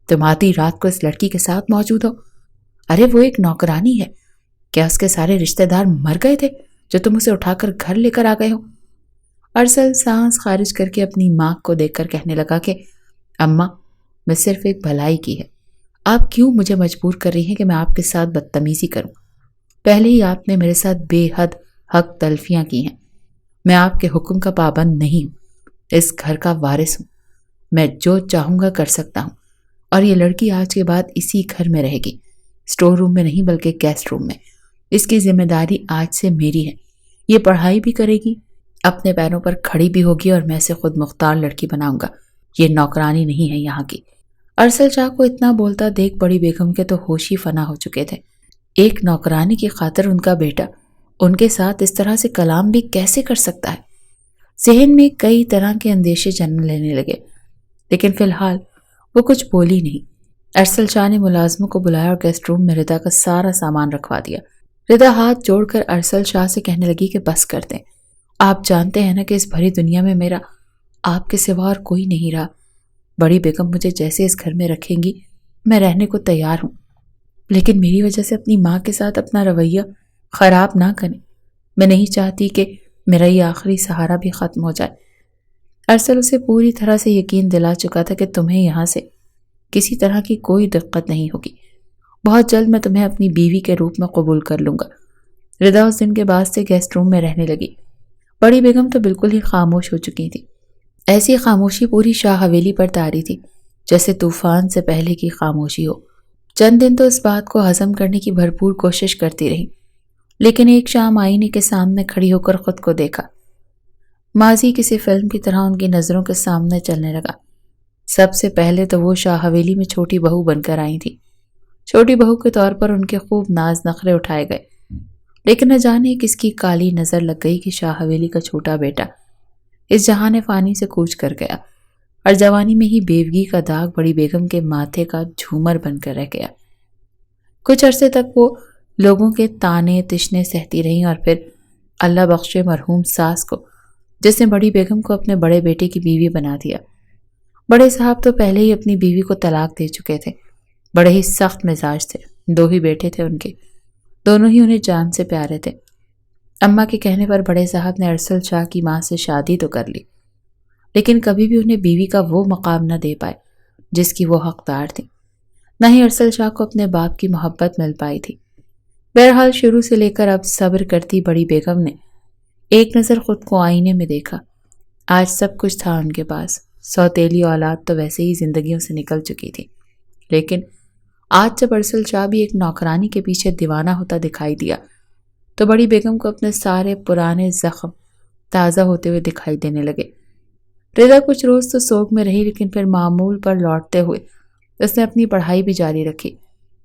تم آدھی رات کو اس لڑکی کے ساتھ موجود ہو؟ ارے وہ ایک نوکرانی ہے، کیا اس کے سارے رشتہ دار مر گئے تھے جو تم اسے اٹھا کر گھر لے کر آ گئے ہو؟ ارسل سانس خارج کر کے اپنی ماں کو دیکھ کر کہنے لگا کہ اماں، میں صرف ایک بھلائی کی ہے، آپ کیوں مجھے مجبور کر رہی ہیں کہ میں آپ کے ساتھ بدتمیزی کروں؟ پہلے ہی آپ نے میرے ساتھ بے حد حق تلفیاں کی ہیں، میں آپ کے حکم کا پابند نہیں ہوں، اس گھر کا وارث ہوں، میں جو چاہوں گا کر سکتا ہوں، اور یہ لڑکی آج کے بعد اسی گھر میں رہے گی، اسٹور روم میں نہیں بلکہ گیسٹ روم میں۔ اس کی ذمہ داری آج سے میری ہے، یہ پڑھائی بھی کرے گی، اپنے پیروں پر کھڑی بھی ہوگی، اور میں اسے خود مختار لڑکی بناؤں گا، یہ نوکرانی نہیں ہے یہاں کی۔ ارسل شاہ کو اتنا بولتا دیکھ بڑی بیگم کے تو ہوش ہی فنا ہو چکے تھے۔ ایک نوکرانی کی خاطر ان کا بیٹا ان کے ساتھ اس طرح سے کلام بھی کیسے کر سکتا ہے؟ ذہن میں کئی طرح کے اندیشے جنم لینے لگے، لیکن فی الحال وہ کچھ بولی نہیں۔ ارسل شاہ نے ملازموں کو بلایا اور گیسٹ روم میں ردا کا سارا سامان رکھوا دیا۔ ردا ہاتھ جوڑ کر ارسل شاہ سے کہنے لگی کہ بس کر دیں، آپ جانتے ہیں نا کہ اس بھری دنیا میں میرا آپ کے سوا اور کوئی نہیں رہا۔ بڑی بیگم مجھے جیسے اس گھر میں رکھیں گی میں رہنے کو تیار ہوں، لیکن میری وجہ سے اپنی ماں کے ساتھ اپنا رویہ خراب نہ کریں، میں نہیں چاہتی کہ میرا یہ آخری سہارا بھی ختم ہو جائے۔ ارسل اسے پوری طرح سے یقین دلا چکا تھا کہ تمہیں یہاں سے کسی طرح کی کوئی دقت نہیں ہوگی، بہت جلد میں تمہیں اپنی بیوی کے روپ میں قبول کر لوں گا۔ ردا اس دن کے بعد سے گیسٹ روم میں رہنے لگی۔ بڑی بیگم تو بالکل ہی خاموش ہو چکی تھی، ایسی خاموشی پوری شاہ حویلی پر طاری تھی جیسے طوفان سے پہلے کی خاموشی ہو۔ چند دن تو اس بات کو ہضم کرنے کی بھرپور کوشش کرتی رہی، لیکن ایک شام آئینے کے سامنے کھڑی ہو کر خود کو دیکھا۔ ماضی کسی فلم کی طرح ان کی نظروں کے سامنے چلنے لگا۔ سب سے پہلے تو وہ شاہ حویلی میں چھوٹی بہو بن کر آئی تھی۔ چھوٹی بہو کے طور پر ان کے خوب ناز نخرے اٹھائے گئے، لیکن نہ جانے کس کی کالی نظر لگ گئی کہ شاہ حویلی کا چھوٹا بیٹا اس جہان فانی سے کوچ کر گیا، اور جوانی میں ہی بیوگی کا داغ بڑی بیگم کے ماتھے کا جھومر بن کر رہ گیا۔ کچھ عرصے تک وہ لوگوں کے تانے تشنے سہتی رہیں، اور پھر اللہ بخشے مرحوم ساس کو، جس نے بڑی بیگم کو اپنے بڑے بیٹے کی بیوی بنا دیا۔ بڑے صاحب تو پہلے ہی اپنی بیوی کو طلاق دے چکے تھے، بڑے ہی سخت مزاج تھے، 2 ہی بیٹے تھے ان کے، دونوں ہی انہیں جان سے پیارے تھے۔ اماں کے کہنے پر بڑے صاحب نے ارسل شاہ کی ماں سے شادی تو کر لی، لیکن کبھی بھی انہیں بیوی کا وہ مقام نہ دے پائے جس کی وہ حقدار تھی، نہ ہی ارسل شاہ کو اپنے باپ کی محبت مل پائی تھی۔ بہرحال شروع سے لے کر اب صبر کرتی بڑی بیگم نے ایک نظر خود کو آئینے میں دیکھا۔ آج سب کچھ تھا ان کے پاس، سوتیلی اولاد تو ویسے ہی زندگیوں سے نکل چکی تھی، لیکن آج جب ارسل شاہ بھی ایک نوکرانی کے پیچھے دیوانہ ہوتا دکھائی دیا تو بڑی بیگم کو اپنے سارے پرانے زخم تازہ ہوتے ہوئے دکھائی دینے لگے۔ ردا کچھ روز تو سوگ میں رہی، لیکن پھر معمول پر لوٹتے ہوئے اس نے اپنی پڑھائی بھی جاری رکھی۔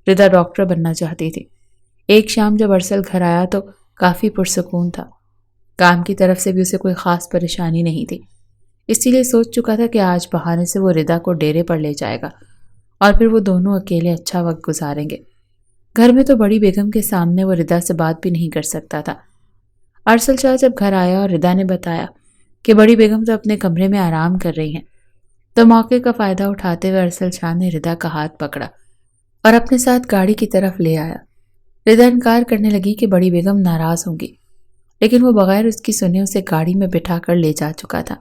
ردا ڈاکٹر بننا چاہتی تھی۔ ایک شام جب ارسل گھر آیا تو کافی پرسکون تھا، کام کی طرف سے بھی اسے کوئی خاص پریشانی نہیں تھی، اسی لیے سوچ چکا تھا کہ آج بہانے سے وہ ردا کو ڈیرے پر لے جائے گا اور پھر وہ دونوں اکیلے اچھا وقت گزاریں گے۔ گھر میں تو بڑی بیگم کے سامنے وہ ردا سے بات بھی نہیں کر سکتا تھا۔ ارسل شاہ جب گھر آیا اور ردا نے بتایا کہ بڑی بیگم تو اپنے کمرے میں آرام کر رہی ہیں، تو موقع کا فائدہ اٹھاتے ہوئے ارسل شاہ نے ردا کا ہاتھ پکڑا اور اپنے ساتھ گاڑی کی طرف لے آیا۔ ردا انکار کرنے لگی کہ بڑی بیگم ناراض ہوں گی، لیکن وہ بغیر اس کی سنے اسے گاڑی میں بٹھا کر لے جا چکا تھا۔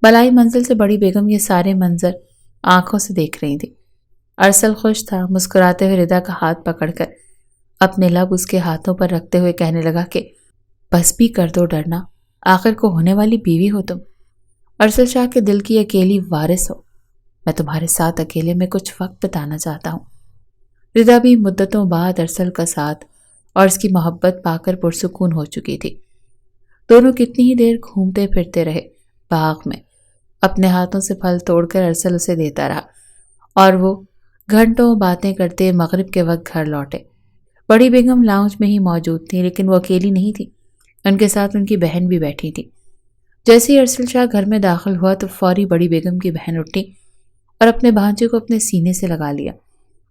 بلائی منزل سے بڑی بیگم یہ سارے منظر آنکھوں سے دیکھ رہی تھی۔ ارسل خوش تھا، مسکراتے ہوئے ردا کا ہاتھ پکڑ کر اپنے لب اس کے ہاتھوں پر رکھتے ہوئے کہنے لگا کہ بس بھی کر دو ڈرنا، آخر کو ہونے والی بیوی ہو تم، ارسل شاہ کے دل کی اکیلی وارث ہو، میں تمہارے ساتھ اکیلے میں کچھ وقت بتانا چاہتا ہوں۔ ردا بھی مدتوں بعد ارسل کا ساتھ اور اس کی محبت پا کر پرسکون ہو چکی تھی۔ دونوں کتنی ہی دیر گھومتے پھرتے رہے باغ میں، اپنے ہاتھوں سے پھل توڑ کر ارسل اسے دیتا رہا، اور وہ گھنٹوں باتیں کرتے مغرب کے وقت گھر لوٹے۔ بڑی بیگم لاؤنج میں ہی موجود تھی، لیکن وہ اکیلی نہیں تھی، ان کے ساتھ ان کی بہن بھی بیٹھی تھی۔ جیسے ہی ارسل شاہ گھر میں داخل ہوا تو فوری بڑی بیگم کی بہن اٹھی اور اپنے بھانجے کو اپنے سینے سے لگا لیا۔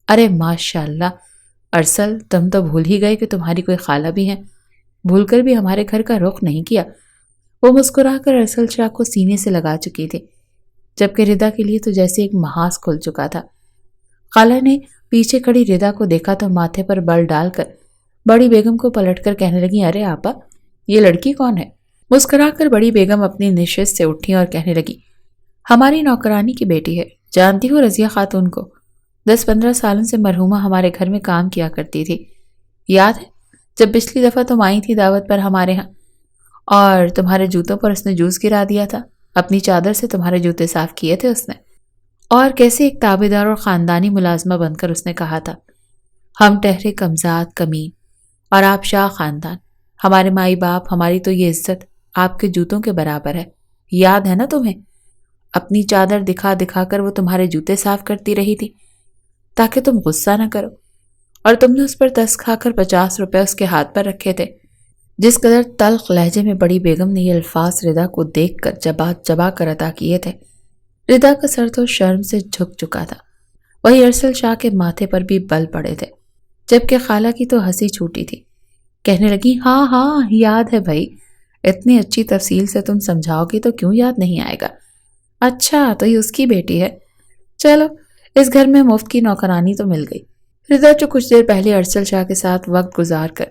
ارے ماشاءاللہ ارسل، تم تو بھول ہی گئے کہ تمہاری کوئی خالہ بھی ہے، بھول کر بھی ہمارے گھر کا رخ نہیں کیا۔ وہ مسکرا کر ارسل شاہ کو سینے سے لگا چکی تھی، جبکہ ردا کے لیے تو جیسے ایک محاذ کھل چکا تھا۔ خالہ نے پیچھے کھڑی ردا کو دیکھا تو ماتھے پر بل ڈال کر بڑی بیگم کو پلٹ کر کہنے لگی، ارے آپا، یہ لڑکی کون ہے؟ مسکرا کر بڑی بیگم اپنی نشست سے اٹھی اور کہنے لگی، ہماری نوکرانی کی بیٹی ہے، جانتی ہو رضیہ خاتون کو؟ 10-15 سالوں سے مرحومہ ہمارے گھر میں کام کیا کرتی تھی، یاد ہے جب پچھلی دفعہ تم آئی تھی دعوت پر ہمارے ہاں اور تمہارے جوتوں پر اس نے جوس گرا دیا تھا، اپنی چادر سے تمہارے جوتے صاف کیے تھے اس نے، اور کیسے ایک تابعدار اور خاندانی ملازمہ بن کر اس نے کہا تھا، ہم ٹہرے کمزاد کمین اور آپ شاہ خاندان، ہمارے مائی باپ، ہماری تو یہ عزت آپ کے جوتوں کے برابر ہے، یاد ہے نا تمہیں؟ اپنی چادر دکھا دکھا کر وہ تمہارے جوتے صاف کرتی رہی تھی تاکہ تم غصہ نہ کرو، اور تم نے اس پر 10 کھا کر 50 روپے اس کے ہاتھ پر رکھے تھے۔ جس قدر تلخ لہجے میں بڑی بیگم نے یہ الفاظ ردا کو دیکھ کر چبا چبا کر ادا کیے تھے، ردا کا سر تو شرم سے جھک چکا تھا، وہی ارسل شاہ کے ماتھے پر بھی بل پڑے تھے، جبکہ خالہ کی تو ہنسی چھوٹی تھی، کہنے لگی، ہاں ہاں یاد ہے بھائی، اتنی اچھی تفصیل سے تم سمجھاؤ گی تو کیوں یاد نہیں آئے گا؟ اچھا تو یہ اس کی بیٹی ہے، چلو اس گھر میں مفت کی نوکرانی تو مل گئی۔ ردا جو کچھ دیر پہلے ارسل شاہ کے ساتھ وقت گزار کر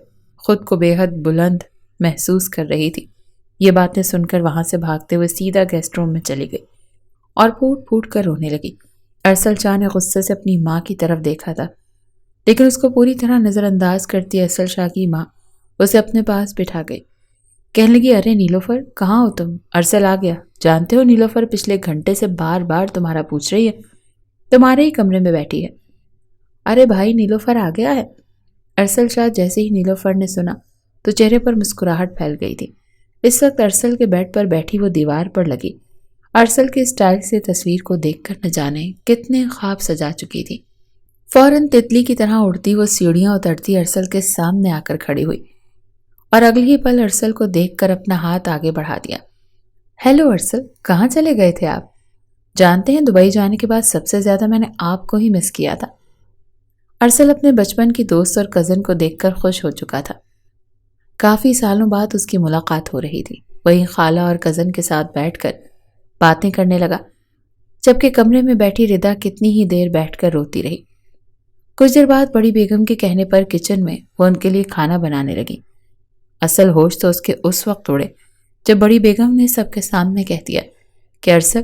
خود کو بے حد بلند محسوس کر رہی تھی، یہ باتیں سن کر وہاں سے بھاگتے ہوئے سیدھا گیسٹ روم میں چلی گئی اور پھوٹ پھوٹ کر رونے لگی۔ ارسل شاہ نے غصے سے اپنی ماں کی طرف دیکھا تھا، لیکن اس کو پوری طرح نظر انداز کرتی ارسل شاہ کی ماں اسے اپنے پاس بٹھا گئی، کہنے لگی، ارے نیلوفر کہاں ہو تم؟ ارسل آ گیا، جانتے ہو نیلوفر پچھلے گھنٹے سے بار بار تمہارا پوچھ رہی ہے، تمہارے ہی کمرے میں بیٹھی ہے۔ ارے بھائی نیلوفر آ گیا ہے۔ ارسل شاہ جیسے ہی نیلوفر نے سنا تو چہرے پر مسکراہٹ پھیل گئی تھی۔ اس وقت ارسل کے بیڈ پر بیٹھی وہ دیوار پر لگی ارسل کے اسٹائل سے تصویر کو دیکھ کر نہ جانے کتنے خواب سجا چکی تھی۔ فوراً تتلی کی طرح اڑتی وہ سیڑھیاں اترتی ارسل کے سامنے آ کر کھڑی ہوئی اور اگلی ہی پل ارسل کو دیکھ کر اپنا ہاتھ آگے بڑھا دیا۔ ہیلو ارسل، کہاں چلے گئے تھے آپ؟ جانتے ہیں دبئی جانے کے بعد سب سے زیادہ میں نے آپ کو ہی مس کیا تھا۔ ارسل اپنے بچپن کی دوست اور کزن کو دیکھ کر خوش ہو چکا تھا، کافی سالوں بعد اس کی ملاقات ہو رہی تھی۔ وہی خالہ اور کزن کے ساتھ بیٹھ کر باتیں کرنے لگا، جبکہ کمرے میں بیٹھی ردا کتنی ہی دیر بیٹھ کر روتی رہی۔ کچھ دیر بعد بڑی بیگم کے کہنے پر کچن میں وہ ان کے لیے کھانا بنانے لگی۔ اصل ہوش تو اس کے اس وقت اڑے جب بڑی بیگم نے سب کے سامنے کہہ دیا کہ ارسل،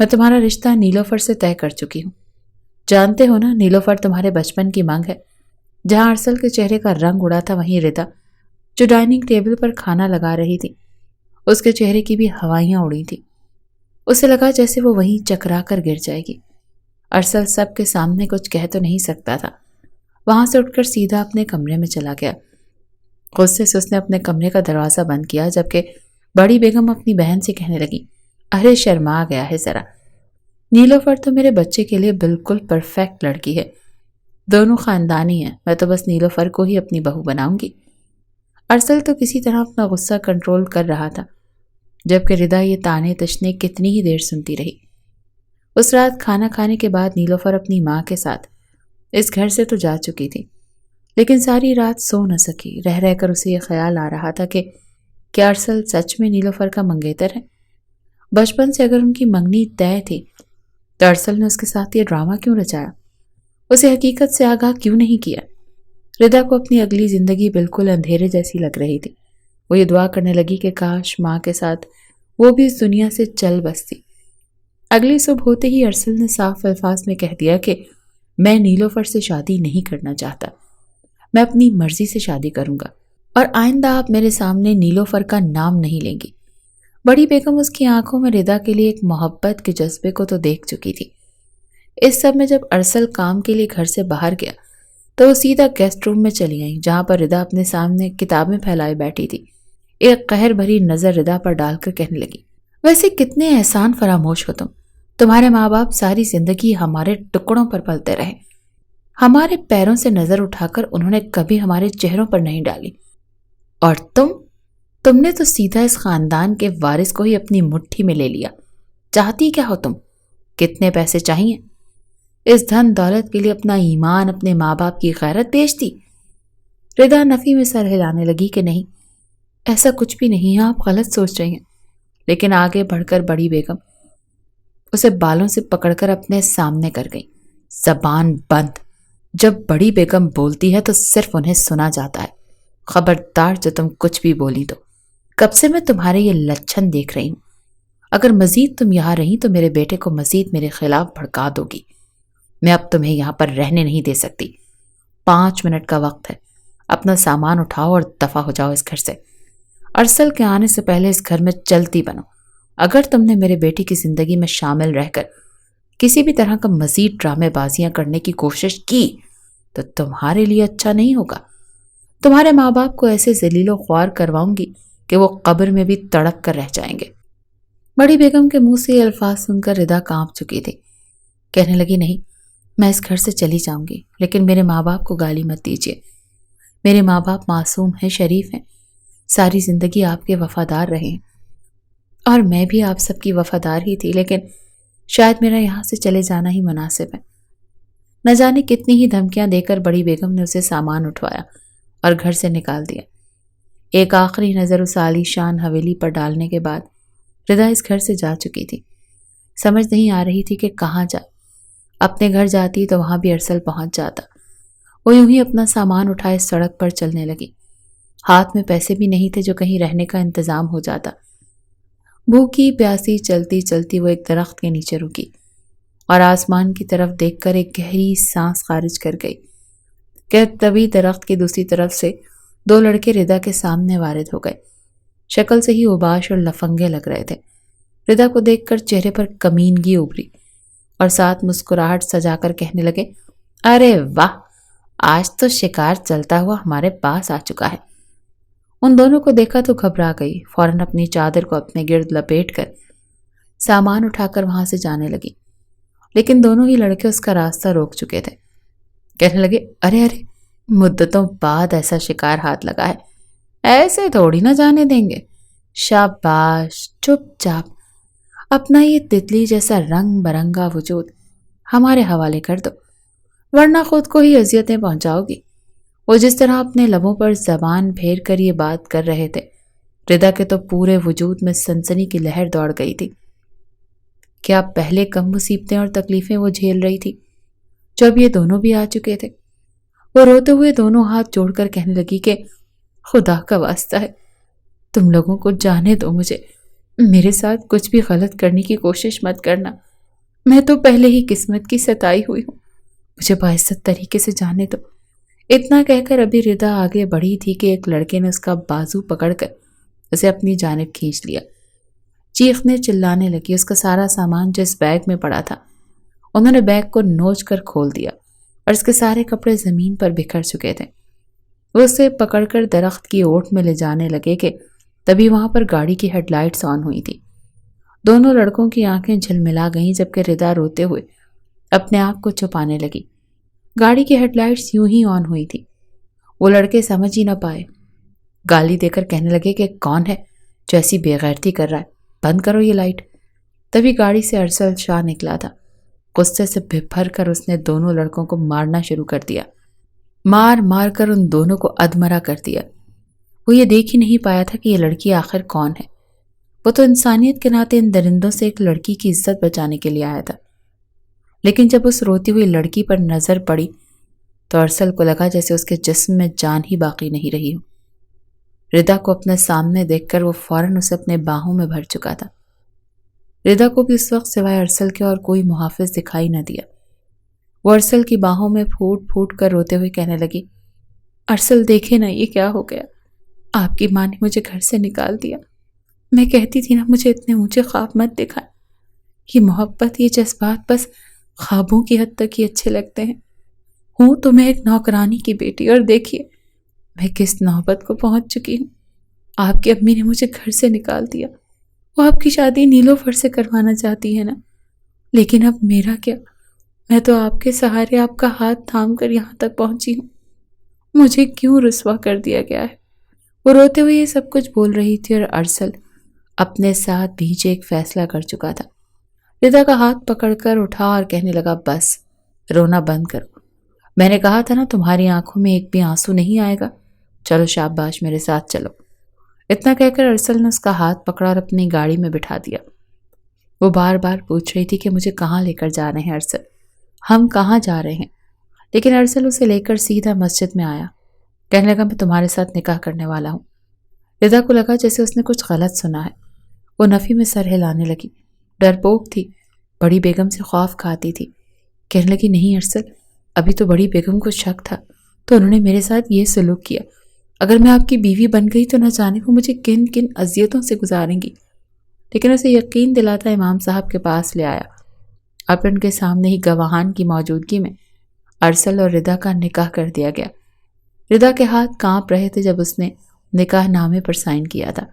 میں تمہارا رشتہ نیلوفر سے طے کر چکی ہوں۔ جانتے ہو نا نیلوفر تمہارے بچپن کی مانگ ہے۔ جہاں ارسل کے چہرے کا رنگ اڑا تھا وہیں ردا جو ڈائننگ ٹیبل پر کھانا لگا رہی تھی، اس کے چہرے کی بھی ہوائیاں اڑی تھی۔ اسے لگا جیسے وہ وہیں چکرا کر گر جائے گی۔ ارسل سب کے سامنے کچھ کہہ تو نہیں سکتا تھا، وہاں سے اٹھ کر سیدھا اپنے کمرے میں چلا گیا۔ غصے سے اس نے اپنے کمرے کا دروازہ بند کیا، جبکہ بڑی بیگم اپنی بہن سے کہنے لگی، ارے شرما گیا ہے ذرا، نیلوفر تو میرے بچے کے لیے بالکل پرفیکٹ لڑکی ہے، دونوں خاندانی ہیں، میں تو بس نیلوفر کو ہی اپنی بہو بناؤں گی۔ ارسل تو کسی طرح اپنا غصہ کنٹرول کر رہا تھا، جبکہ ردا یہ تانے تشنے کتنی ہی دیر سنتی رہی۔ اس رات کھانا کھانے کے بعد نیلوفر اپنی ماں کے ساتھ اس گھر سے تو جا چکی تھی، لیکن ساری رات سو نہ سکی۔ رہ رہ کر اسے یہ خیال آ رہا تھا کہ کیا ارسل سچ میں نیلوفر کا منگیتر ہے؟ بچپن سے اگر ان کی منگنی طے تھی تو ارسل نے اس کے ساتھ یہ ڈرامہ کیوں رچایا؟ اسے حقیقت سے آگاہ کیوں نہیں کیا؟ ردا کو اپنی اگلی زندگی بالکل اندھیرے جیسی لگ رہی تھی۔ وہ یہ دعا کرنے لگی کہ کاش ماں کے ساتھ وہ بھی اس دنیا سے چل بستی۔ اگلی صبح ہوتے ہی ارسل نے صاف الفاظ میں کہہ دیا کہ میں نیلوفر سے شادی نہیں کرنا چاہتا، میں اپنی مرضی سے شادی کروں گا، اور آئندہ آپ میرے سامنے نیلوفر کا نام نہیں لیں گی۔ بڑی بیگم اس کی آنکھوں میں ردا کے لیے ایک محبت کے جذبے کو تو دیکھ چکی تھی۔ اس سب میں جب ارسل کام کے لیے گھر سے باہر گیا تو وہ سیدھا گیسٹ روم میں چلی آئی، جہاں پر ردا اپنے سامنے کتابیں پھیلائے بیٹھی تھی۔ ایک قہر بھری نظر ردا پر ڈال کر کہنے لگی، ویسے کتنے احسان فراموش ہو تمہارے ماں باپ ساری زندگی ہمارے ٹکڑوں پر پلتے رہے، ہمارے پیروں سے نظر اٹھا کر انہوں نے کبھی ہمارے چہروں پر نہیں ڈالی، اور تم نے تو سیدھا اس خاندان کے وارث کو ہی اپنی مٹھی میں لے لیا۔ چاہتی کیا ہو تم؟ کتنے پیسے چاہیے؟ اس دھن دولت کے لیے اپنا ایمان، اپنے ماں باپ کی غیرت بیچ دی؟ ردا نفی میں سر ہلانے لگی کہ نہیں، ایسا کچھ بھی نہیں ہے، آپ غلط سوچ رہی ہیں۔ لیکن آگے بڑھ کر بڑی بیگم اسے بالوں سے پکڑ کر اپنے سامنے کر گئی۔ زبان بند، جب بڑی بیگم بولتی ہے تو صرف انہیں سنا جاتا ہے۔ خبردار جو تم کچھ بھی بولی تو کب سے میں تمہارے یہ لچھن دیکھ رہی ہوں۔ اگر مزید تم یہاں رہی تو میرے بیٹے کو مزید میرے خلاف بھڑکا دو گی۔ میں اب تمہیں یہاں پر رہنے نہیں دے سکتی۔ 5 منٹ کا وقت ہے، اپنا سامان اٹھاؤ اور دفع ہو جاؤ اس گھر سے۔ ارسل کے آنے سے پہلے اس گھر میں چلتی بنو۔ اگر تم نے میرے بیٹی کی زندگی میں شامل رہ کر کسی بھی طرح کا مزید ڈرامے بازیاں کرنے کی کوشش کی تو تمہارے لیے اچھا نہیں ہوگا۔ تمہارے ماں باپ کو ایسے ذلیل و خوار کرواؤں گی کہ وہ قبر میں بھی تڑپ کر رہ جائیں گے۔ بڑی بیگم کے منہ سے یہ الفاظ سن کر ردا کانپ چکی تھی۔ کہنے لگی نہیں، میں اس گھر سے چلی جاؤں گی، لیکن میرے ماں باپ کو گالی مت دیجیے۔ میرے ماں باپ معصوم ہیں، شریف ہیں، ساری زندگی آپ کے وفادار رہے ہیں، اور میں بھی آپ سب کی وفادار ہی تھی، لیکن شاید میرا یہاں سے چلے جانا ہی مناسب ہے۔ نہ جانے کتنی ہی دھمکیاں دے کر بڑی بیگم نے اسے سامان اٹھوایا اور گھر سے نکال دیا۔ ایک آخری نظر اس عالی شان حویلی پر ڈالنے کے بعد ردا اس گھر سے جا چکی تھی۔ سمجھ نہیں آ رہی تھی کہ کہاں جائے۔ اپنے گھر جاتی تو وہاں بھی ارسل پہنچ جاتا۔ وہ یوں ہی اپنا سامان اٹھائے سڑک پر چلنے لگی۔ ہاتھ میں پیسے بھی نہیں تھے جو کہیں رہنے کا انتظام ہو جاتا۔ بھوکی پیاسی چلتی چلتی وہ ایک درخت کے نیچے رکی اور آسمان کی طرف دیکھ کر ایک گہری سانس خارج کر گئی کہ تبھی درخت کی دوسری طرف سے 2 لڑکے ردا کے سامنے وارد ہو گئے۔ شکل سے ہی اوباش اور لفنگے لگ رہے تھے۔ ردا کو دیکھ کر چہرے پر کمینگی ابھری اور ساتھ مسکراہٹ سجا کر کہنے لگے، ارے واہ، آج تو شکار چلتا ہوا ہمارے پاس آ چکا ہے۔ ان دونوں کو دیکھا تو گھبرا گئی، فوراً اپنی چادر کو اپنے گرد لپیٹ کر سامان اٹھا کر وہاں سے جانے لگی، لیکن دونوں ہی لڑکے اس کا راستہ روک چکے تھے۔ کہنے لگے، ارے ارے، مدتوں بعد ایسا شکار ہاتھ لگا ہے، ایسے تھوڑی نہ جانے دیں گے۔ شاباش، چپ چاپ اپنا یہ تتلی جیسا رنگ برنگا وجود ہمارے حوالے کر دو، ورنہ خود کو ہی اذیتیں پہنچاؤ گی۔ وہ جس طرح اپنے لبوں پر زبان پھیر کر یہ بات کر رہے تھے، ردا کے تو پورے وجود میں سنسنی کی لہر دوڑ گئی تھی۔ کیا پہلے کم مصیبتیں اور تکلیفیں وہ جھیل رہی تھی جو اب یہ دونوں بھی آ چکے تھے؟ وہ روتے ہوئے دونوں ہاتھ جوڑ کر کہنے لگی کہ خدا کا واسطہ ہے، تم لوگوں کو جانے دو، مجھے میرے ساتھ کچھ بھی غلط کرنے کی کوشش مت کرنا۔ میں تو پہلے ہی قسمت کی ستائی ہوئی ہوں، مجھے باعزت طریقے سے جانے دو۔ اتنا کہہ کر ابھی ردا آگے بڑھی تھی کہ ایک لڑکے نے اس کا بازو پکڑ کر اسے اپنی جانب کھینچ لیا۔ چیخنے چلانے لگی۔ اس کا سارا سامان جو اس بیگ میں پڑا تھا، انہوں نے بیگ کو نوچ کر کھول دیا اور اس کے سارے کپڑے زمین پر بکھر چکے تھے۔ وہ اسے پکڑ کر درخت کی اوٹ میں لے جانے لگے کہ تبھی وہاں پر گاڑی کی ہیڈ لائٹس آن ہوئی تھی۔ دونوں لڑکوں کی آنکھیں جھلملا گئیں جبکہ ردا روتے ہوئے اپنے آپ کو چھپانے لگی۔ گاڑی کی ہیڈ لائٹس یوں ہی آن ہوئی تھی۔ وہ لڑکے سمجھ ہی نہ پائے، گالی دے کر کہنے لگے کہ کون ہے جو ایسی بے غیرتی کر رہا ہے، بند کرو یہ لائٹ۔ تبھی گاڑی سے ارسل شاہ نکلا تھا۔ غصے سے بھر کر اس نے دونوں لڑکوں کو مارنا شروع کر دیا، مار مار کر ان دونوں کو ادمرا کر دیا۔ وہ یہ دیکھ ہی نہیں پایا تھا کہ یہ لڑکی آخر کون ہے۔ وہ تو انسانیت کے ناطے ان درندوں سے ایک لڑکی کی عزت بچانے کے لیے آیا تھا، لیکن جب اس روتی ہوئی لڑکی پر نظر پڑی تو ارسل کو لگا جیسے اس کے جسم میں جان ہی باقی نہیں رہی ہو۔ ردا کو اپنے سامنے دیکھ کر وہ فوراً اسے اپنے باہوں میں بھر چکا تھا۔ ردا کو بھی اس وقت سوائے ارسل کے اور کوئی محافظ دکھائی نہ دیا۔ وہ ارسل کی باہوں میں پھوٹ پھوٹ کر روتے ہوئے کہنے لگی، ارسل دیکھے نا یہ کیا ہو گیا، آپ کی ماں نے مجھے گھر سے نکال دیا۔ میں کہتی تھی نا مجھے اتنے اونچے خواب مت دکھائیں، یہ محبت، یہ جذبات بس خوابوں کی حد تک ہی اچھے لگتے ہیں۔ ہوں تو میں ایک نوکرانی کی بیٹی، اور دیکھیے میں کس نوبت کو پہنچ چکی ہوں۔ آپ کی امی نے مجھے گھر سے نکال دیا، وہ آپ کی شادی نیلوفر سے کروانا چاہتی ہے نا، لیکن اب میرا کیا؟ میں تو آپ کے سہارے آپ کا ہاتھ تھام کر یہاں تک پہنچی ہوں، مجھے کیوں رسوا کر دیا گیا ہے؟ وہ روتے ہوئے یہ سب کچھ بول رہی تھی اور ارسل اپنے ساتھ بھیجے ایک فیصلہ کر چکا تھا۔ ردا کا ہاتھ پکڑ کر اٹھا اور کہنے لگا، بس رونا بند کرو، میں نے کہا تھا نا تمہاری آنکھوں میں ایک بھی آنسو نہیں آئے گا، چلو شاباش میرے ساتھ چلو۔ اتنا کہہ کر ارسل نے اس کا ہاتھ پکڑا اور اپنی گاڑی میں بٹھا دیا۔ وہ بار بار پوچھ رہی تھی کہ مجھے کہاں لے کر جا رہے ہیں ارسل، ہم کہاں جا رہے ہیں، لیکن ارسل اسے لے کر سیدھا مسجد میں آیا۔ کہنے لگا میں تمہارے ساتھ نکاح کرنے والا ہوں۔ رضا کو لگا جیسے اس نے کچھ غلط سنا ہے۔ وہ نفی میں سر ہلانے لگی، ڈرپوک تھی، بڑی بیگم سے خوف کھاتی تھی۔ کہنے لگی نہیں ارسل، ابھی تو بڑی بیگم کو شک تھا تو انہوں نے میرے ساتھ یہ سلوک کیا، اگر میں آپ کی بیوی بن گئی تو نہ جانے وہ مجھے کن کن اذیتوں سے گزاریں گی۔ لیکن اسے یقین دلاتا امام صاحب کے پاس لے آیا۔ اب ان کے سامنے ہی گواہان کی موجودگی میں ارسل اور رضا کا نکاح کر دیا گیا۔ رضا کے ہاتھ کانپ رہے تھے جب اس نے نکاح نامے پر سائن کیا تھا۔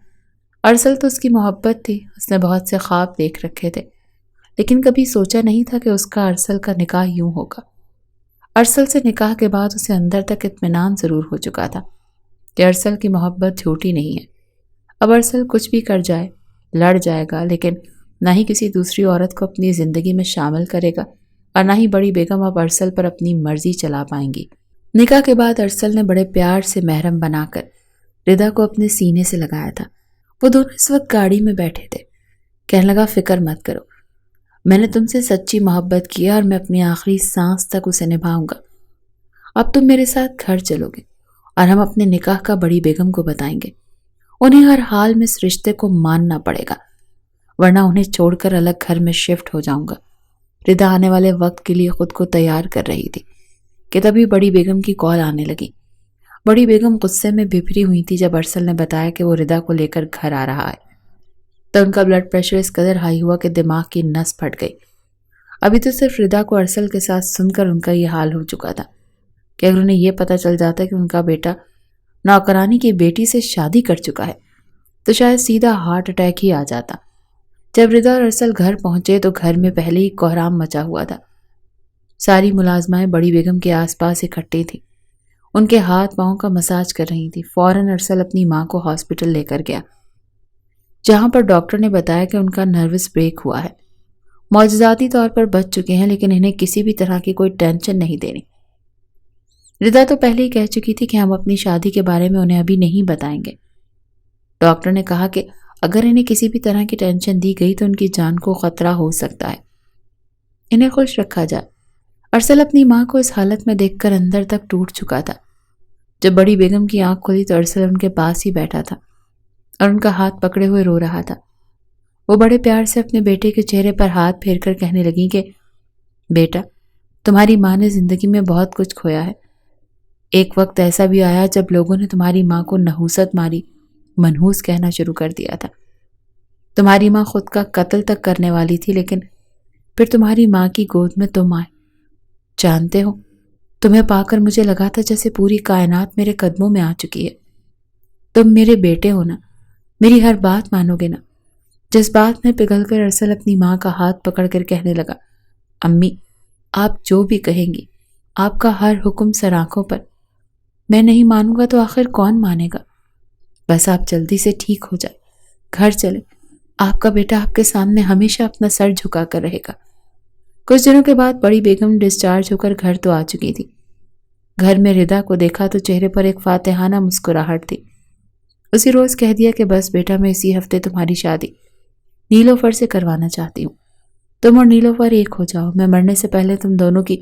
ارسل تو اس کی محبت تھی، اس نے بہت سے خواب دیکھ رکھے تھے، لیکن کبھی سوچا نہیں تھا کہ اس کا ارسل کا نکاح یوں ہوگا۔ ارسل سے نکاح کے بعد اسے اندر تک اطمینان ضرور ہو چکا تھا کہ ارسل کی محبت جھوٹی نہیں ہے۔ اب ارسل کچھ بھی کر جائے، لڑ جائے گا، لیکن نہ ہی کسی دوسری عورت کو اپنی زندگی میں شامل کرے گا اور نہ ہی بڑی بیگم اب ارسل پر اپنی مرضی چلا پائیں گی۔ نکاح کے بعد ارسل نے بڑے پیار سے محرم بنا کر رضا کو اپنے سینے سے لگایا تھا۔ وہ دونوں اس وقت گاڑی میں بیٹھے تھے۔ کہنے لگا فکر مت کرو، میں نے تم سے سچی محبت کی اور میں اپنی آخری سانس تک اسے نبھاؤں گا۔ اب تم میرے ساتھ گھر چلو گے اور ہم اپنے نکاح کا بڑی بیگم کو بتائیں گے۔ انہیں ہر حال میں اس رشتے کو ماننا پڑے گا، ورنہ انہیں چھوڑ کر الگ گھر میں شفٹ ہو جاؤں گا۔ رضا آنے والے وقت کے لیے خود کو تیار کر رہی تھی کہ تبھی بڑی بیگم کی کال آنے لگی۔ بڑی بیگم غصے میں بھری ہوئی تھی جب ارسل نے بتایا کہ وہ رضا کو لے کر گھر آ رہا ہے۔ تو ان کا بلڈ پریشر اس قدر ہائی ہوا کہ دماغ کی نس پھٹ گئی۔ ابھی تو صرف رضا کو ارسل کے ساتھ سن کر ان کا یہ حال ہو چکا تھا کہ اگر انہیں یہ پتہ چل جاتا کہ ان کا بیٹا نوکرانی کی بیٹی سے شادی کر چکا ہے تو شاید سیدھا ہارٹ اٹیک ہی آ جاتا۔ جب رضا اور ارسل گھر پہنچے تو گھر میں پہلے ہی کوہرام مچا ہوا تھا۔ ساری ملازمائیں بڑی بیگم کے آس پاس اکٹھی تھیں، ان کے ہاتھ پاؤں کا مساج کر رہی تھی۔ فوراً ارسل اپنی ماں کو ہاسپٹل لے کر گیا، جہاں پر ڈاکٹر نے بتایا کہ ان کا نروس بریک ہوا ہے، معجزاتی طور پر بچ چکے ہیں، لیکن انہیں کسی بھی طرح کی کوئی ٹینشن نہیں دینی۔ رضا تو پہلے ہی کہہ چکی تھی کہ ہم اپنی شادی کے بارے میں انہیں ابھی نہیں بتائیں گے۔ ڈاکٹر نے کہا کہ اگر انہیں کسی بھی طرح کی ٹینشن دی گئی تو ان کی جان کو خطرہ ہو سکتا ہے، انہیں خوش رکھا جائے۔ ارسل اپنی ماں کو اس حالت میں دیکھ کر اندر تک ٹوٹ چکا تھا۔ جب بڑی بیگم کی آنکھ کھلی تو ارسل ان کے پاس ہی بیٹھا تھا اور ان کا ہاتھ پکڑے ہوئے رو رہا تھا۔ وہ بڑے پیار سے اپنے بیٹے کے چہرے پر ہاتھ پھیر کر کہنے لگی کہ بیٹا، تمہاری ماں نے زندگی میں بہت کچھ کھویا ہے۔ ایک وقت ایسا بھی آیا جب لوگوں نے تمہاری ماں کو نحوست ماری منحوس کہنا شروع کر دیا تھا۔ تمہاری ماں خود کا قتل تک کرنے والی تھی، لیکن پھر تمہاری ماں کی گود میں تم آئے۔ جانتے ہو، تمہیں پا کر مجھے لگا تھا جیسے پوری کائنات میرے قدموں میں آ چکی ہے۔ تم میرے بیٹے ہو نا، میری ہر بات مانو گے نا؟ جس بات میں پگھل کر ارسل اپنی ماں کا ہاتھ پکڑ کر کہنے لگا، امی آپ جو بھی کہیں گی، آپ کا ہر حکم سر آنکھوں پر، میں نہیں مانوں گا تو آخر کون مانے گا؟ بس آپ جلدی سے ٹھیک ہو جائے، گھر چلے، آپ کا بیٹا آپ کے سامنے ہمیشہ اپنا سر جھکا کر رہے گا۔ کچھ دنوں کے بعد بڑی بیگم ڈسچارج ہو کر گھر تو آ چکی تھی۔ گھر میں رضا کو دیکھا تو چہرے پر ایک فاتحانہ مسکراہٹ تھی۔ اسی روز کہہ دیا کہ بس بیٹا، میں اسی ہفتے تمہاری شادی نیلوفر سے کروانا چاہتی ہوں۔ تم اور نیلوفر ایک ہو جاؤ، میں مرنے سے پہلے تم دونوں کی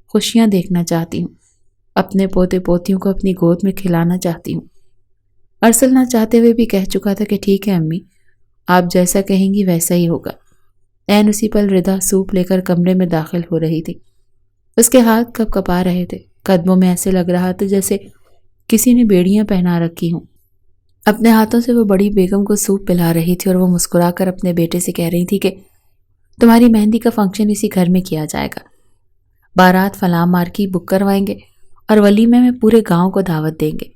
خوشیاں دیکھنا چاہتی ہوں، اپنے پوتے پوتیوں کو اپنی گود میں کھلانا چاہتی ہوں۔ ارسل نہ چاہتے ہوئے بھی کہہ چکا تھا کہ ٹھیک ہے امی، آپ جیسا کہیں گی ویسا ہی ہوگا۔ عین اسی پل رضا سوپ لے کر کمرے میں داخل ہو رہی تھی۔ اس کے ہاتھ کپ کپا رہے تھے، قدموں میں ایسے لگ رہا تھا جیسے کسی نے بیڑیاں پہنا رکھی ہوں۔ اپنے ہاتھوں سے وہ بڑی بیگم کو سوپ پلا رہی تھی اور وہ مسکرا کر اپنے بیٹے سے کہہ رہی تھی کہ تمہاری مہندی کا فنکشن اسی گھر میں کیا جائے گا، بارات فلاں مارکی بک کروائیں گے اور ولیمے میں پورے گاؤں کو دعوت دیں گے،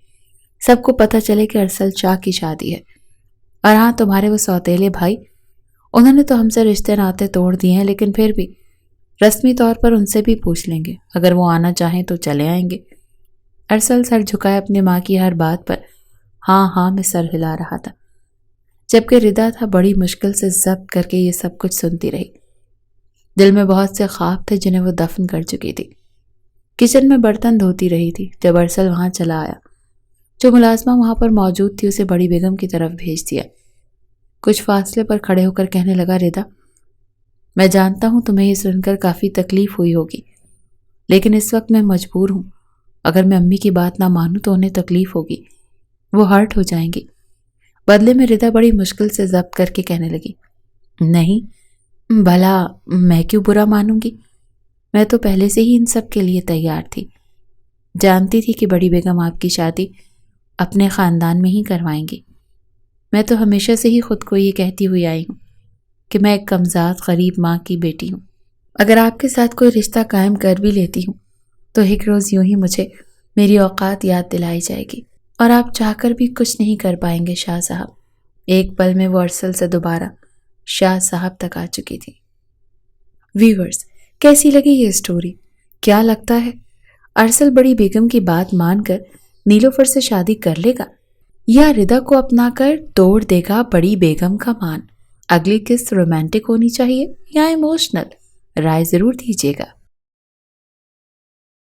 سب کو پتہ چلے کہ ارسل شاہ کی شادی ہے۔ اور ہاں، تمہارے وہ سوتیلے بھائی، انہوں نے تو ہم سے رشتے ناطے توڑ دیے ہیں، لیکن پھر بھی رسمی طور پر ان سے بھی پوچھ لیں گے، اگر وہ آنا چاہیں تو چلے آئیں گے۔ ارسل سر جھکائے اپنے ماں کی ہر بات پر ہاں ہاں میں سر ہلا رہا تھا، جبکہ رضا تھا بڑی مشکل سے ضبط کر کے یہ سب کچھ سنتی رہی۔ دل میں بہت سے خواب تھے جنہیں وہ دفن کر چکی تھی۔ کچن میں برتن دھوتی رہی تھی جب ارسل وہاں چلا آیا۔ جو ملازمہ وہاں پر موجود تھی اسے بڑی بیگم کی طرف بھیج دیا۔ کچھ فاصلے پر کھڑے ہو کر کہنے لگا، ردا، میں جانتا ہوں تمہیں یہ سن کر کافی تکلیف ہوئی ہوگی، لیکن اس وقت میں مجبور ہوں۔ اگر میں امی کی بات نہ مانوں تو انہیں تکلیف ہوگی، وہ ہرٹ ہو جائیں گی۔ بدلے میں ردا بڑی مشکل سے ضبط کر کے کہنے لگی، نہیں، بھلا میں کیوں برا مانوں گی؟ میں تو پہلے سے ہی ان سب کے لیے تیار تھی، جانتی تھی کہ بڑی بیگم آپ کی شادی اپنے خاندان میں ہی کروائیں گی۔ میں تو ہمیشہ سے ہی خود کو یہ کہتی ہوئی آئی ہوں کہ میں ایک کمزاد غریب ماں کی بیٹی ہوں۔ اگر آپ کے ساتھ کوئی رشتہ قائم کر بھی لیتی ہوں تو ایک روز یوں ہی مجھے میری اوقات یاد دلائی جائے گی، اور آپ چاہ کر بھی کچھ نہیں کر پائیں گے شاہ صاحب۔ ایک پل میں وہ ارسل سے دوبارہ شاہ صاحب تک آ چکی تھی۔ ویورز، کیسی لگی یہ سٹوری؟ کیا لگتا ہے ارسل بڑی بیگم کی بات مان کر نیلوفر سے شادی کر لے گا، یا ردا کو اپنا کر توڑ دے گا بڑی بیگم کا مان؟ اگلی قسط رومانٹک ہونی چاہیے یا ایموشنل؟ رائے ضرور دیجیے گا۔